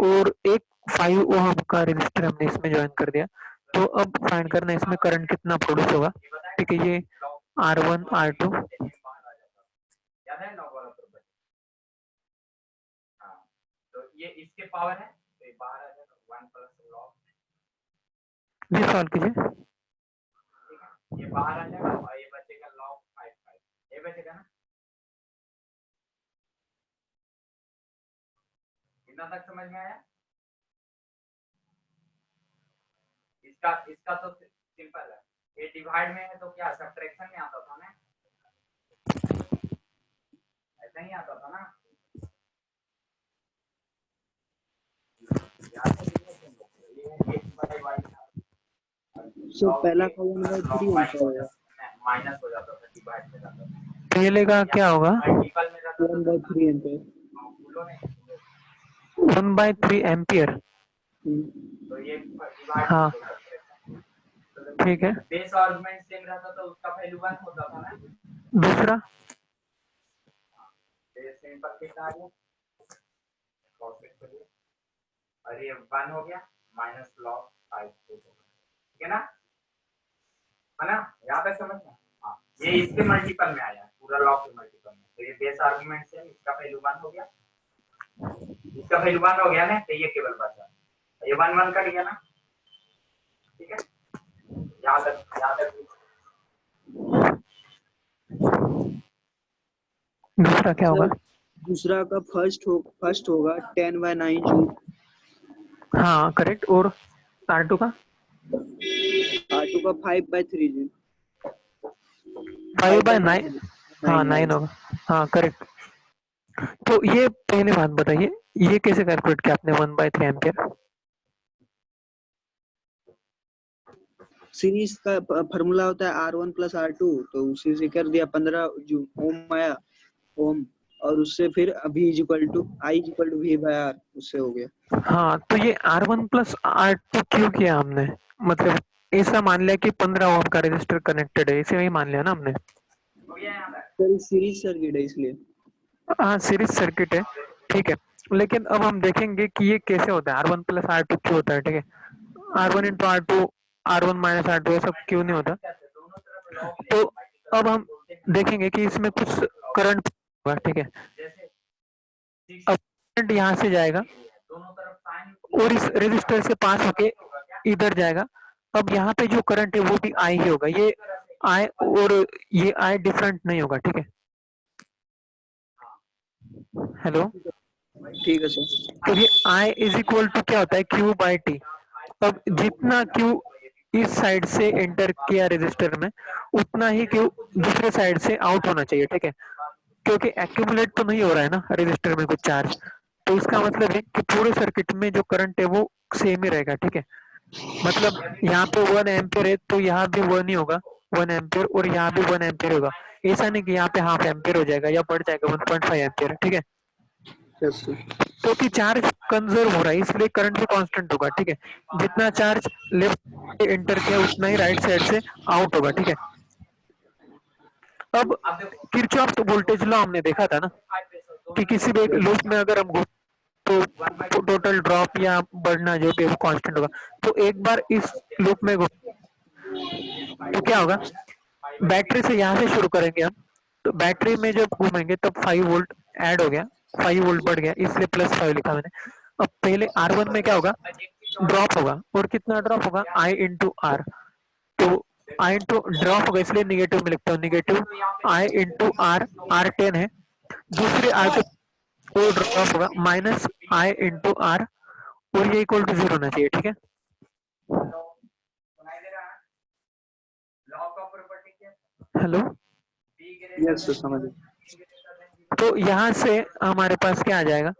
S1: और एक 5 ओहम का रेजिस्टर हमने इसमें ज्वाइन कर दिया। तो अब फाइंड करना है इसमें करंट कितना प्रोड्यूस होगा, ठीक है। ये R1 R2 ये सॉल्व कीजिए।
S2: सर पहला का 1/3 एम्पेयर होगा।
S1: पहले का क्या होगा?
S2: 1/3 एम्पेयर।
S1: 1/3 एम्पियर। हाँ, ठीक है। दूसरा? दूसरा क्या होगा?
S2: सर दूसरा का फर्स्ट होगा 10/9 जूल।
S1: हाँ करेक्ट। और R2 का?
S2: R2 का 5/3 जूल।
S1: 5/9।
S2: 5/9
S1: हाँ
S2: 9
S1: 9
S2: 9।
S1: होगा। हाँ करेक्ट। तो ये पहले बात बताइए, ये कैसे कैलकुलेट किया आपने 1/3 एम्पियर?
S2: सीरीज का फार्मूला होता है R1 प्लस R2, तो उसी से कर दिया 15 जो ओम आया ओम, और उससे फिर V इक्वल टू V/R, उससे हो गया।
S1: हाँ, तो ये R1 प्लस R2 क्यों किया हमने? मतलब ऐसा मान लिया कि 15 ओम का रेजिस्टर कनेक्टेड है, इसे ही मान लिया ना हमने।
S2: सर सीरीज सर्किट है इसलिए।
S1: हाँ सीरीज सर्किट है, ठीक है। लेकिन अब हम देखेंगे कि ये कैसे होता है, R1 प्लस R2 क्यों होता है, ठीक है। R1 into R2, R1 minus R2 ऐसा क्यों नहीं होता? तो अब हम देखेंगे कि इसमें कुछ करंट होगा, ठीक है। अब करंट यहाँ से जाएगा और इस रेजिस्टर से पास होके इधर जाएगा। अब यहाँ पे जो करंट है वो भी आई ही होगा, ये आई और ये आई डिफरेंट नहीं होगा, ठीक है। हेलो,
S2: ठीक है सर।
S1: तो ये आई इज इक्वल टू क्या होता है, क्यू बाई टी। अब जितना क्यू इस साइड से एंटर किया रजिस्टर में, उतना ही क्यू दूसरे साइड से आउट होना चाहिए, ठीक है। क्योंकि एक्यूमुलेट तो नहीं हो रहा है ना रजिस्टर में कुछ चार्ज, तो इसका मतलब है कि पूरे सर्किट में जो करंट है वो सेम ही रहेगा, ठीक है। मतलब यहाँ पे 1 एम्पियर है तो यहाँ भी 1 ही होगा, 1 एम्पियर, और यहाँ भी 1 एम्पियर होगा। ऐसा नहीं कि यहाँ पे हाफ एम्पियर हो जाएगा या बढ़ जाएगा 1.5 एम्पियर, ठीक है।
S2: Yes sir.
S1: क्योंकि चार्ज कंजर्व हो रहा है इसलिए करंट भी कांस्टेंट होगा, ठीक है। जितना चार्ज लेफ्ट से एंटर किया उतना ही राइट साइड से आउट होगा, ठीक है। अब किरचॉफ वोल्टेज लॉ हमने देखा था ना कि किसी भी एक लूप में अगर हम तो टोटल ड्रॉप या बढ़ना जो भी है वो कांस्टेंट होगा। तो एक बार इस लूप में तो क्या होगा, बैटरी से यहाँ से शुरू करेंगे हम, तो बैटरी में जब घूमेंगे तब 5 वोल्ट ऐड हो गया, 5 वोल्ट बढ़ गया, इसलिए +5 लिखा मैंने। अब पहले R1 में क्या होगा, ड्रॉप होगा, और कितना ड्रॉप होगा, I इंटू आर। तो I इंटू ड्रॉप होगा इसलिए निगेटिव में लिखता हूँ, negative I into are, R10 है। दूसरे R2 और ड्रॉप होगा -I इंटू आर, और ये इक्वल टू 0 होना चाहिए, ठीक है। हेलो,
S2: यस सर, समझ गए।
S1: तो यहाँ से हमारे पास क्या आ जाएगा,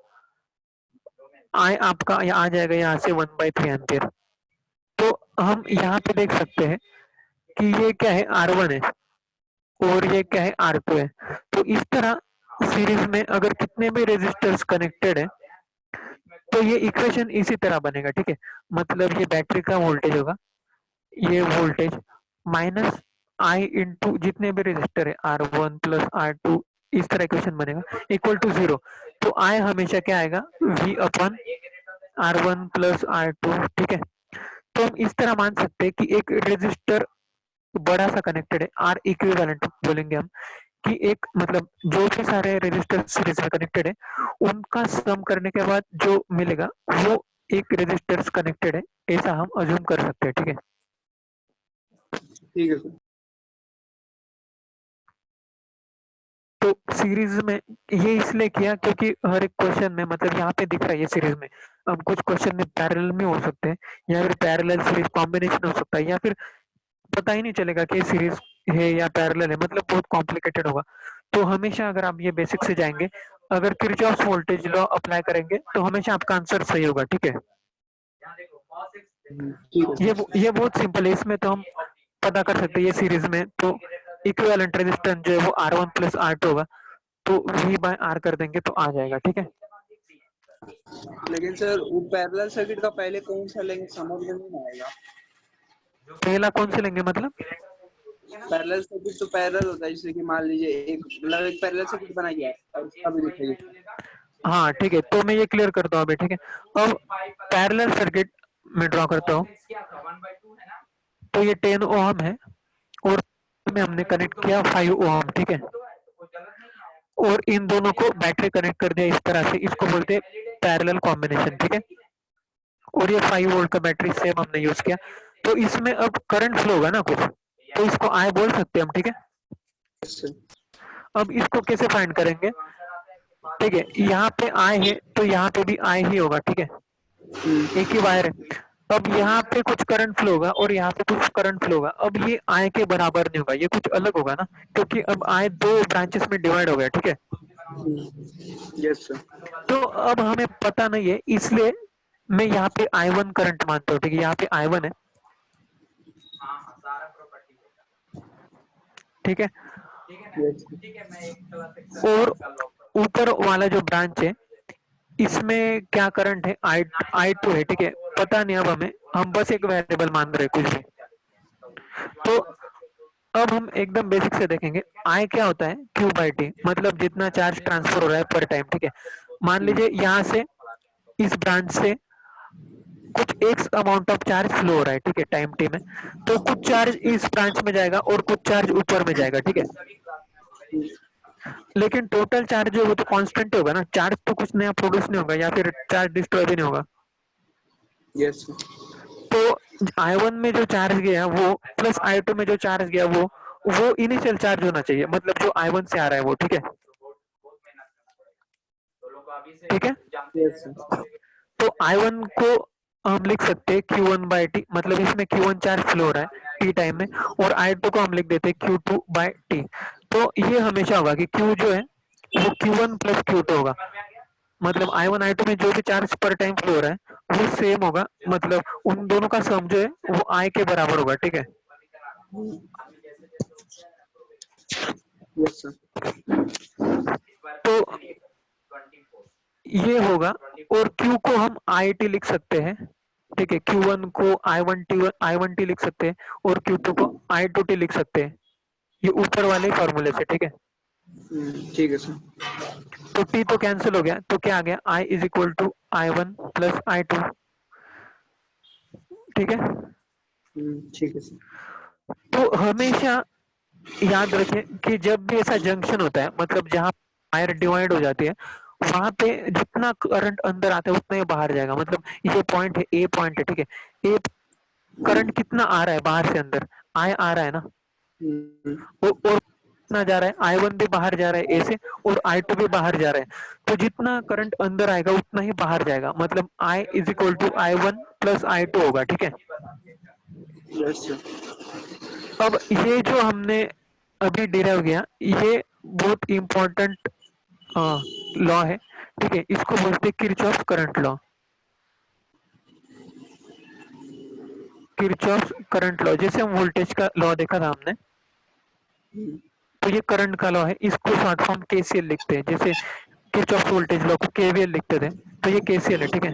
S1: आई आपका आ जाएगा यहाँ से 1/3 एम्पियर। तो हम यहाँ पे देख सकते हैं कि ये क्या है, R1 है और ये क्या है, R2 है। तो इस तरह सीरीज में अगर कितने भी रेजिस्टर्स कनेक्टेड है तो ये इक्वेशन इसी तरह बनेगा, ठीक है। मतलब ये बैटरी का वोल्टेज होगा, ये वोल्टेज माइनस आई इंटू जितने भी रेजिस्टर है R1 प्लस R2, इस तरह इक्वेशन बनेगा इक्वल टू 0। तो आई हमेशा क्या आएगा, V अपन R1 प्लस R2, ठीक है। तो हम इस तरह मान सकते हैं कि एक रेजिस्टर बड़ा सा कनेक्टेड है, आर इक्विवेलेंट बोलेंगे हम, कि एक मतलब जो भी सारे रेजिस्टर सीरीज में कनेक्टेड है उनका सम करने के बाद जो मिलेगा वो एक रेजिस्टर कनेक्टेड है, ऐसा हम अज्यूम कर सकते हैं, ठीक है।
S2: ठीक है सर।
S1: तो सीरीज में ये इसलिए किया क्योंकि हर एक क्वेश्चन में मतलब यहाँ पे दिख रहा है ये सीरीज में, अब कुछ क्वेश्चन में पैरेलल में हो सकते हैं या फिर पैरेलल सीरीज कॉम्बिनेशन हो सकता है, या फिर पता ही नहीं चलेगा कि सीरीज है या पैरेलल है, मतलब बहुत कॉम्प्लिकेटेड होगा। तो हमेशा अगर आप ये बेसिक से जाएंगे, अगर किरचॉफ वोल्टेज लॉ अप्लाई करेंगे तो हमेशा आपका आंसर सही होगा, ठीक है।
S2: ठीक है सर।
S1: ये बहुत सिंपल है, इसमें तो हम पता कर सकते हैं ये सीरीज में तो इक्विवेलेंट रेजिस्टेंस जो है वो R1 प्लस R2 होगा, तो V बाय R कर देंगे तो आ जाएगा, ठीक है।
S2: लेकिन सर वो पैरेलल सर्किट का पहले कौन सा लेंगे समझ में नहीं आएगा।
S1: पहला कौन से लेंगे मतलब,
S2: पैरेलल सर्किट तो पैरेलल होता है, जैसे कि मान लीजिए एक मतलब एक पैरेलल सर्किट बनाइए और उसका भी दिखाइए।
S1: हाँ ठीक है, तो मैं ये क्लियर करता हूँ अभी, ठीक है। अब पैरेलल सर्किट में ड्रॉ करता हूँ, तो ये 10 ओहम है और में हमने कनेक्ट किया 5 ओहम, ठीक है। और इन दोनों को बैटरी कनेक्ट कर दिया इस तरह से, इसको बोलते हैं पैरेलल कॉम्बिनेशन, ठीक है। और ये 5 वोल्ट का बैटरी सेम हमने यूज किया, तो इसमें अब करंट फ्लो होगा ना कुछ, तो इसको आई बोल सकते हैं हम, ठीक है। अब इसको कैसे फाइंड करेंगे, ठीक है, यहाँ पे आई है तो यहाँ पे भी आई ही होगा, ठीक है, एक ही वायर है। अब यहाँ पे कुछ करंट फ्लो होगा और यहाँ पे कुछ करंट फ्लो होगा, अब ये आई के बराबर नहीं होगा, ये कुछ अलग होगा ना, क्योंकि अब आई 2 ब्रांचेस में डिवाइड हो गया, ठीक है।
S2: Yes sir.
S1: तो अब हमें पता नहीं है इसलिए मैं यहाँ पे I1 करंट मानता हूँ, ठीक है, यहाँ पे I1 है, ठीक है। और ऊपर वाला जो ब्रांच है इसमें क्या करंट है, I2 है, ठीक है। पता नहीं अब हमें, हम बस एक वेरिएबल मान रहे कुछ भी। तो अब हम एकदम बेसिक से देखेंगे, I क्या होता है, Q बाई टी, मतलब जितना चार्ज ट्रांसफर हो रहा है पर टाइम, ठीक है। मान लीजिए यहाँ से इस ब्रांच से कुछ x amount of charge flow हो रहा है, ठीक है, टाइम टी में, तो कुछ चार्ज इस ब्रांच में जाएगा और कुछ चार्ज ऊपर में जाएगा, ठीक है। लेकिन टोटल चार्ज जो है वो तो कांस्टेंट होगा ना, चार्ज तो कुछ नया प्रोड्यूस नहीं होगा या फिर चार्ज डिस्ट्रॉय भी नहीं होगा।
S2: यस।
S1: तो I1 में जो चार्ज गया वो प्लस I2 में जो चार्ज गया वो इनिशियल चार्ज होना चाहिए, मतलब जो I1 से आ रहा है वो, ठीक है। ठीक है,
S2: यस सर।
S1: तो I1 को हम लिख सकते हैं Q1/T, मतलब इसमें Q1 चार्ज फ्लो हो रहा है T टाइम में, और I2 को हम लिख देते हैं Q2/T। तो ये हमेशा होगा कि Q जो है वो Q1 प्लस Q2 होगा, मतलब I1 I2 में जो भी चार्ज पर टाइम फ्लो हो रहा है वो सेम होगा, मतलब उन दोनों का सम जो है वो I के बराबर होगा, ठीक है।
S2: Yes sir.
S1: तो ये होगा, और Q को हम IT लिख सकते हैं, ठीक है। Q1 को I1T लिख सकते हैं, और Q2 को I2T लिख सकते हैं, ये ऊपर वाले फॉर्मूले से, ठीक है।
S2: ठीक है सर।
S1: तो T तो कैंसिल हो गया, तो क्या आ गया, I is equal to I1 plus I2, ठीक है।
S2: ठीक है सर।
S1: तो हमेशा याद रखें कि जब भी ऐसा जंक्शन होता है, मतलब जहाँ वायर डिवाइड हो जाती है, वहां पे जितना करंट अंदर आता है उतना ही बाहर जाएगा, मतलब ये पॉइंट है, ए पॉइंट है, ठीक है। ए करंट कितना आ रहा है बाहर से अंदर, आई आ रहा है ना, और कितना जा रहा है, I1 भी बाहर जा रहा है ए से, और I2 भी बाहर जा रहा है, तो जितना करंट अंदर आएगा उतना ही बाहर जाएगा, मतलब I is equal to I1 plus I2 होगा, ठीक है।
S2: Yes sir.
S1: अब ये जो हमने अभी डिराइव किया, ये बहुत इंपॉर्टेंट लॉ है, ठीक है। इसको बोलते हैं Kirchhoff current law. Kirchhoff current law, जैसे हम वोल्टेज का लॉ देखा था हमने, तो ये करंट का लॉ है, इसको शॉर्ट फॉर्म केसीएल लिखते हैं, जैसे किरचॉफ वोल्टेज लॉ को केवीएल लिखते थे, तो ये केसीएल है, ठीक है।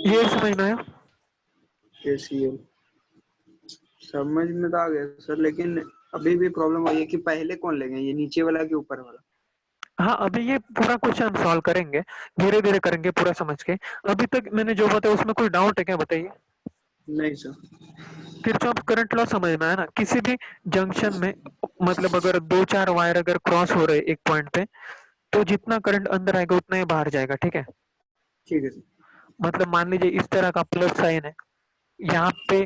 S1: ये समझ में आया?
S2: केसीएल समझ में तो आ गया सर, लेकिन अभी भी प्रॉब्लम वही है कि पहले कौन लेंगे, ये नीचे वाला कि ऊपर वाला?
S1: हाँ, अभी ये पूरा क्वेश्चन सॉल्व करेंगे, धीरे धीरे करेंगे पूरा समझ के। अभी तक मैंने जो बताया उसमें कोई डाउट है क्या, बताइए।
S2: नहीं सर।
S1: किरचॉफ करंट लॉ समझ में आया ना, किसी भी जंक्शन में, मतलब अगर दो चार वायर अगर क्रॉस हो रहे एक पॉइंट पे, तो जितना करंट अंदर आएगा उतना ही बाहर जाएगा, ठीक है।
S2: ठीक है सर।
S1: मतलब मान लीजिए इस तरह का प्लस साइन है, यहाँ पे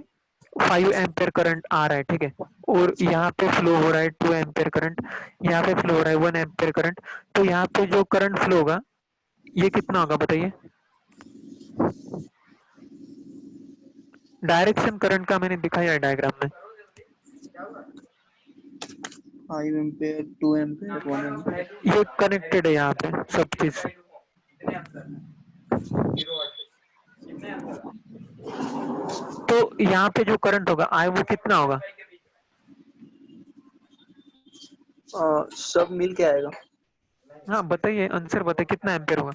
S1: 5 एम्पियर करंट आ रहा है, ठीक है, और यहाँ पे फ्लो हो रहा है 2 एम्पियर करंट, यहाँ पे फ्लो हो रहा है 1 एम्पियर करंट, तो यहाँ पे जो करंट फ्लो होगा ये कितना होगा बताइए। डायरेक्शन करंट का मैंने दिखाया है डायग्राम में।
S2: 5 एम्पेयर, 2 एम्पेयर, 1 एम्पेयर।
S1: ये कनेक्टेड है यहाँ पे सब चीज। तो यहाँ पे जो करंट होगा आई वो कितना होगा?
S2: सब मिल के आएगा।
S1: हाँ बताइए, आंसर बताइए, कितना एम्पियर होगा?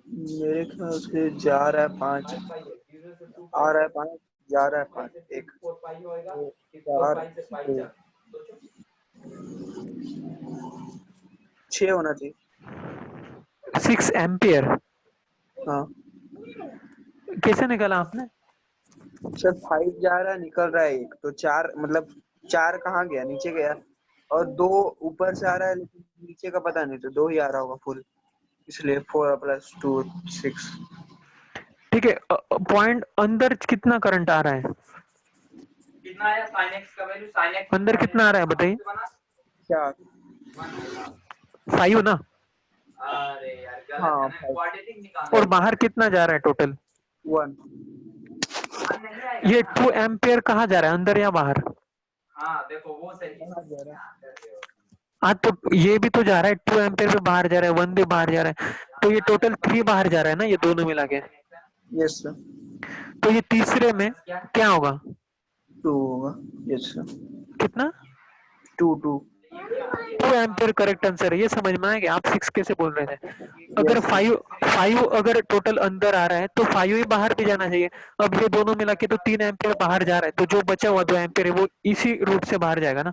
S2: मेरे ख्याल से जा रहा है 5, आ रहा है 5, जा रहा है 5, एक, दो, 4, 2, 6 होना चाहिए।
S1: 6 एम्पियर?
S2: हाँ
S1: कैसे निकाला आपने?
S2: सर, 5 जा रहा है, निकल रहा है एक, तो 4, मतलब 4 कहाँ गया, नीचे गया, और 2 ऊपर से आ रहा है, लेकिन नीचे का पता नहीं, तो 2 ही आ रहा होगा फुल, इसलिए 4 + 2 6।
S1: ठीक है, पॉइंट अंदर कितना करंट आ रहा है? अंदर कितना आ रहा है बताइए।
S2: क्या?
S1: 5 ना?
S2: हाँ 5,
S1: और बाहर कितना जा रहा है टोटल?
S2: 1।
S1: ये 2 एम्पियर कहाँ जा रहा है, अंदर या बाहर?
S2: कहाँ जा रहा
S1: हाँ, तो ये भी तो जा रहा है 2 एम्पियर भी बाहर जा रहा है, 1 भी बाहर जा रहा है, तो ये टोटल 3 बाहर जा रहा है ना, ये दोनों मिला के।
S2: है? Yes sir.
S1: तो ये तीसरे में क्या होगा?
S2: 2 होगा। Yes sir.
S1: कितना?
S2: 2 2।
S1: 2 एम्पियर करेक्ट आंसर है, ये समझ में आया कि आप 6 कैसे बोल रहे थे। अगर
S2: यस सर।
S1: 5 अगर टोटल अंदर आ रहा है तो 5 ही बाहर भी जाना चाहिए। अब ये दोनों मिला के तो 3 एम्पियर बाहर जा रहा है, तो जो बचा हुआ 2 एम्पियर है वो इसी रूट से बाहर जाएगा ना।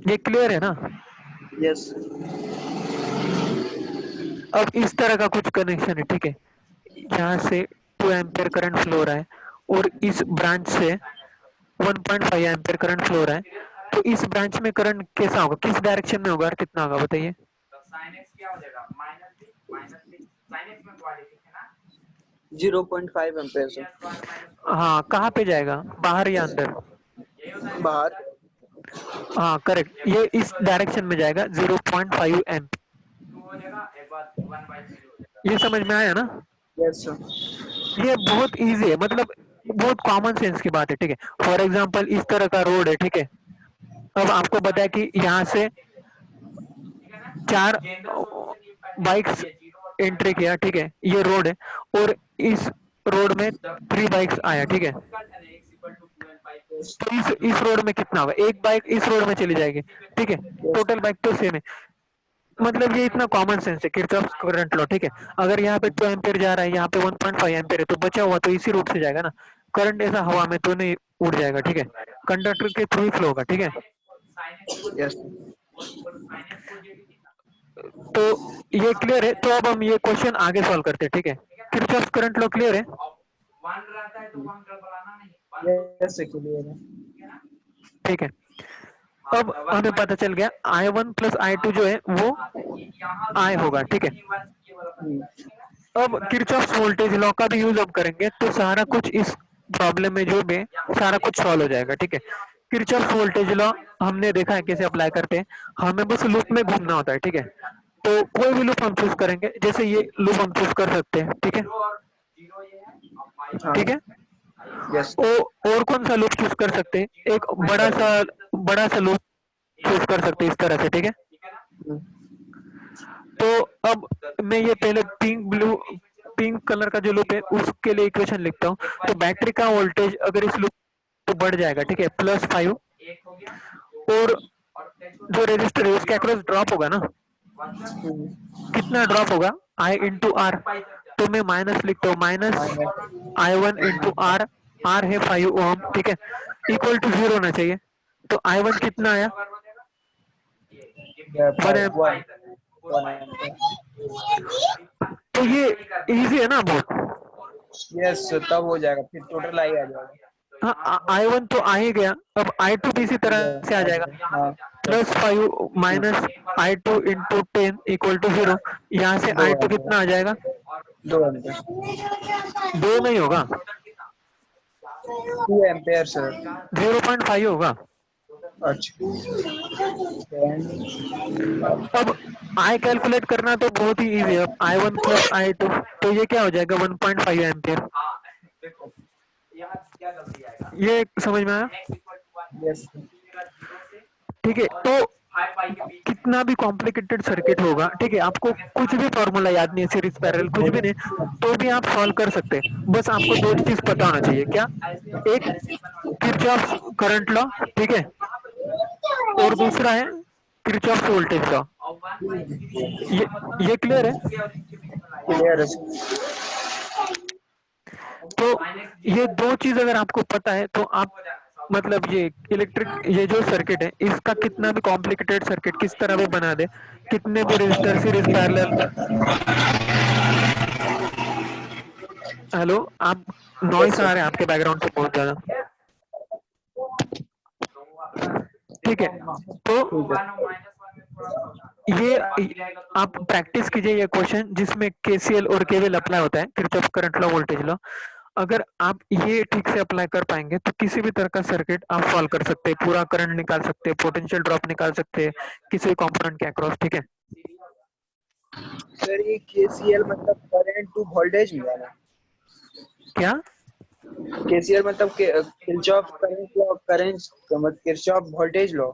S1: ये क्लियर है ना?
S2: यस।
S1: अब इस तरह का कुछ कनेक्शन है, ठीक है, यहाँ से 2 एम्पियर करंट फ्लो हो रहा है, और इस ब्रांच से 1.5 एम्पियर करंट फ्लो हो रहा है, तो इस ब्रांच में करंट कैसा होगा, किस डायरेक्शन में होगा और कितना होगा बताइए।
S2: 0.5 एम्पेयर से
S1: हाँ, कहाँ पे जाएगा, बाहर या अंदर?
S2: बाहर।
S1: हाँ करेक्ट, ये इस डायरेक्शन में जाएगा 0.5 एम्प। ये समझ में आया ना?
S2: Yes sir.
S1: ये बहुत इजी है, मतलब बहुत कॉमन सेंस की बात है, ठीक है। फॉर एग्जांपल इस तरह का रोड है, ठीक है। अब आपको पता है कि यहाँ से 4 बाइक्स एंट्री किया, ठीक है, ये रोड है, और इस रोड में 3 बाइक्स आया, ठीक है। तो इस रोड में कितना होगा, एक बाइक इस रोड में चली जाएगी, ठीक है।
S2: यस
S1: टोटल बाइक तो सेम है। मतलब ये इतना कॉमन सेंस है, किरचॉफ करंट लॉ, ठीक है। अगर यहाँ पे 2 एम्पियर जा रहा है, यहाँ पे 1.5 एम्पियर है, तो बचा हुआ तो इसी रूट से जाएगा ना। करंट ऐसा हवा में तो नहीं उड़ जाएगा, ठीक है। कंडक्टर के थ्रू ही फ्लो होगा, ठीक है।
S2: यस
S1: तो ये क्लियर है। तो अब हम ये क्वेश्चन आगे सॉल्व करते हैं, ठीक है। किरचॉफ करंट लॉ क्लियर है?
S2: यस क्लियर है।
S1: ठीक है। अब हमें पता चल गया I1 प्लस I2 जो है वो I होगा, ठीक है। अब किरचॉफ वोल्टेज लॉ का भी यूज अब करेंगे, तो सारा कुछ इस प्रॉब्लम में जो भी है, सारा कुछ सॉल्व हो जाएगा, ठीक है। किरचॉफ वोल्टेज लॉ हमने देखा है कैसे अप्लाई करते हैं। हमें बस लूप में घूमना होता है, ठीक है। तो कोई भी लूप हम चूज करेंगे, जैसे ये लूप हम चूज कर सकते हैं, ठीक है।
S2: हाँ
S1: ठीक है।
S2: यस
S1: और कौन सा लूप चूज कर सकते हैं, एक बड़ा सा लूप चूज कर सकते हैं इस तरह से, ठीक है। तो अब मैं ये पहले पिंक कलर का जो लूप है उसके लिए इक्वेशन लिखता हूँ। तो बैटरी का वोल्टेज अगर इस लूप तो बढ़ जाएगा, ठीक है, +5। और जो रेजिस्टर है उसके अक्रॉस ड्रॉप होगा ना, कितना ड्रॉप होगा, I इंटू आर। तो मैं माइनस लिखता हूँ, -I1 इंटू आर। आर है 5 ओम, ठीक है, इक्वल टू 0 होना चाहिए। तो I1 कितना आया, 1 एम।
S2: 1
S1: तो ये इजी है ना बहुत।
S2: यस तब हो जाएगा, फिर टोटल आई आ जाएगा।
S1: हाँ, I1 तो आ ही गया, अब I2 भी इसी तरह से आ जाएगा,
S2: हाँ
S1: +5 minus I2 into 10 equal to 0। यहाँ से
S2: 2
S1: I2 कितना आ जाएगा,
S2: 2 एम्पेयर
S1: 2 नहीं होगा,
S2: 2 एम्पेयर सर।
S1: 0.5 होगा।
S2: अच्छा
S1: अब I कैलकुलेट करना तो बहुत ही इजी है। I1 प्लस I2, तो ये क्या हो जाएगा, 1.5 एम्पियर। ये समझ में आया?
S2: यस
S1: ठीक है। तो कितना भी कॉम्प्लिकेटेड सर्किट होगा, ठीक है, आपको कुछ भी फॉर्मूला याद नहीं है, सीरीज पैरेलल कुछ भी नहीं, तो भी आप सॉल्व कर सकते हैं। बस आपको 2 चीज पता होना चाहिए, क्या, एक किरचॉफ करंट लॉ, ठीक है, और दूसरा है किरचॉफ वोल्टेज लॉ। ये क्लियर है?
S2: क्लियर है।
S1: तो ये 2 चीज अगर आपको पता है तो आप मतलब ये इलेक्ट्रिक ये जो सर्किट है इसका कितना भी कॉम्प्लिकेटेड सर्किट किस तरह भी बना दे, कितने भी रेजिस्टर सीरीज पैरेलल। हेलो, आप
S2: यस
S1: नॉइस
S2: सर
S1: आ रहे हैं आपके बैकग्राउंड से बहुत ज्यादा, ठीक है। तो
S2: ठीक है।
S1: ये आप प्रैक्टिस कीजिए ये क्वेश्चन जिसमें केसीएल और केवीएल अप्लाई होता है, Kirchhoff current law voltage law. अगर आप ये ठीक से अप्लाई कर पाएंगे तो किसी भी तरह का सर्किट आप सॉल्व कर सकते हैं, पूरा करंट निकाल सकते हैं, पोटेंशियल ड्रॉप निकाल सकते हैं किसी भी कंपोनेंट के अक्रॉस, ठीक है।
S2: सर ये केसीएल मतलब करंट टू वोल्टेज निकाला।
S1: क्या?
S2: केसीएल मतलब किरचॉफ करंट लॉ, करंट मतलब किरचॉफ वोल्टेज लॉ।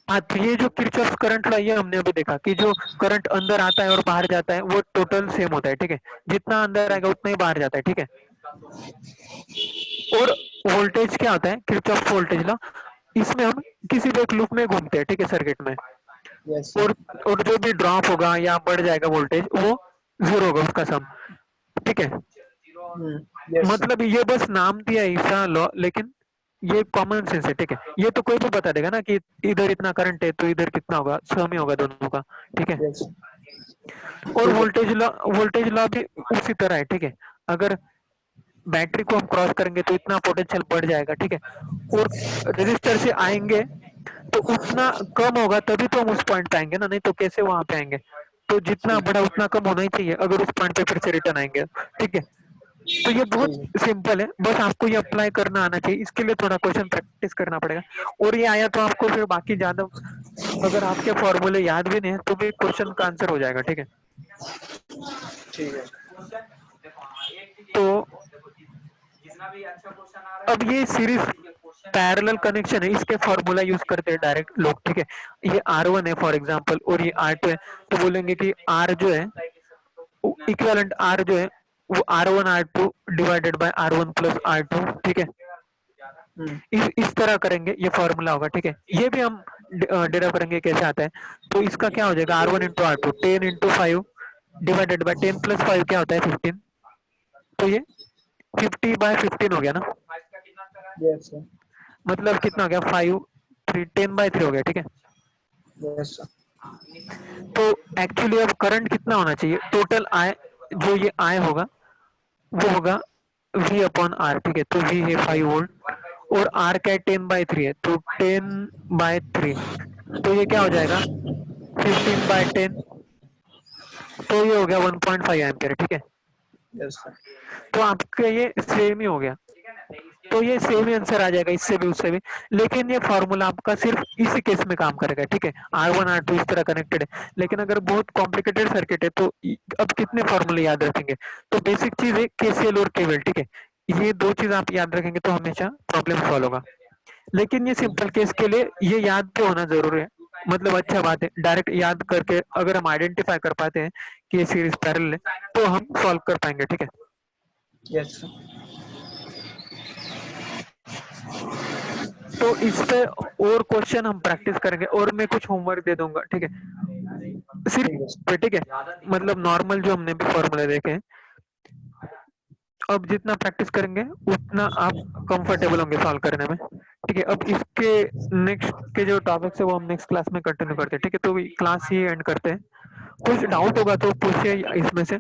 S1: हाँ, तो ये जो किरचॉफ करंट लॉ ये हमने अभी देखा कि जो करंट अंदर आता है और बाहर जाता है वो टोटल सेम होता है, ठीक है। जितना अंदर आएगा उतना ही बाहर जाता है, ठीक है। और वोल्टेज क्या होता है, किरचॉफ वोल्टेज लॉ, इसमें हम किसी भी एक लूप में घूमते हैं, ठीक है, सर्किट में।
S2: यस
S1: और और जो भी ड्रॉप होगा या बढ़ जाएगा वोल्टेज वो 0 होगा उसका सम, ठीक है।
S2: यस
S1: मतलब ये बस नाम दिया ईसा लॉ, लेकिन ये कॉमन सेंस है, ठीक है। ये तो कोई भी बता देगा ना कि इधर इतना करंट है तो इधर कितना होगा, सम ही होगा दोनों का, ठीक है।
S2: यस
S1: और
S2: ठीक है।
S1: वोल्टेज लॉ भी उसी तरह है, ठीक है। अगर बैटरी को हम क्रॉस करेंगे तो इतना पोटेंशियल बढ़ जाएगा, ठीक है। और रेजिस्टर से आएंगे तो उतना कम होगा तभी तो हम उस पॉइंट पे आएंगे ना, नहीं तो कैसे वहां पे आएंगे। तो जितना बड़ा उतना कम होना ही चाहिए अगर उस पॉइंट पे फिर से रिटर्न आएंगे, ठीक है। तो ये बहुत सिंपल है, बस आपको ये अप्लाई करना आना चाहिए, इसके लिए थोड़ा क्वेश्चन प्रैक्टिस करना पड़ेगा, और ये आया तो आपको फिर बाकी ज्यादा, अगर आपके फॉर्मूले याद भी नहीं है तो भी क्वेश्चन का आंसर हो जाएगा, ठीक है।
S2: ठीक है।
S1: तो अब ये सीरीज पैरेलल कनेक्शन है, इसके फॉर्मूला यूज करते हैं डायरेक्ट लोग, ठीक है। ये R1 है फॉर एग्जांपल और ये R2 है, तो बोलेंगे कि R जो है इक्विवेलेंट R जो है वो R1 R2 divided by R1 plus R2, ठीक है। इस तरह करेंगे, ये फॉर्मूला होगा, ठीक है। ये भी हम डिराइव करेंगे कैसे आता है, तो इसका क्या हो जाएगा R1 into R2 10 into 5 divided by 10 plus 5 क्या होता है 15, तो ये 50/15 हो गया ना।
S2: Yes sir.
S1: मतलब कितना हो गया 5 3 10/3 हो गया, ठीक है।
S2: Yes sir.
S1: तो एक्चुअली अब करंट कितना होना चाहिए, टोटल आई जो ये आई होगा वो होगा V अपॉन R, ठीक है। तो V है 5 वोल्ट और R क्या है 10/3 है, तो 10/3, तो ये क्या हो जाएगा 15/10, तो ये हो गया 1.5 एम्पियर, ठीक है।
S2: Yes sir.
S1: तो आपका ये सेम ही हो गया, तो ये सेम ही आंसर आ जाएगा इससे भी उससे भी, लेकिन ये फॉर्मूला आपका सिर्फ इसी केस में काम करेगा, ठीक है। R1 R2 इस तरह कनेक्टेड है, लेकिन अगर बहुत कॉम्प्लिकेटेड सर्किट है तो अब कितने फॉर्मूले याद रखेंगे, तो बेसिक चीज है KCL और KVL, ठीक है। ये दो चीज आप याद रखेंगे तो हमेशा प्रॉब्लम सॉल्व होगा, लेकिन ये सिंपल केस के लिए ये याद भी होना जरूरी है, मतलब अच्छा बात है, डायरेक्ट याद करके अगर हम आइडेंटिफाई कर पाते हैं कि ये सीरीज पैरेलल है तो हम सॉल्व कर पाएंगे, ठीक है।
S2: Yes sir.
S1: तो इस पे और क्वेश्चन हम प्रैक्टिस करेंगे और मैं कुछ होमवर्क दे दूंगा, ठीक है, सिर्फ पे, ठीक है। मतलब नॉर्मल जो हमने भी फॉर्मूला देखे हैं, अब जितना प्रैक्टिस करेंगे उतना आप कंफर्टेबल होंगे सॉल्व करने में, ठीक है। अब इसके नेक्स्ट के जो टॉपिक्स है वो हम नेक्स्ट क्लास में कंटिन्यू करते हैं, ठीक है। तो क्लास ही एंड करते हैं, कुछ डाउट होगा तो पूछिए इसमें से।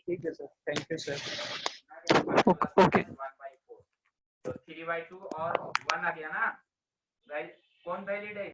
S2: ठीक है sir, thank you sir.
S1: Okay okay.
S3: तो 3/2 और 1 आ गया ना, कौन वैलिड है?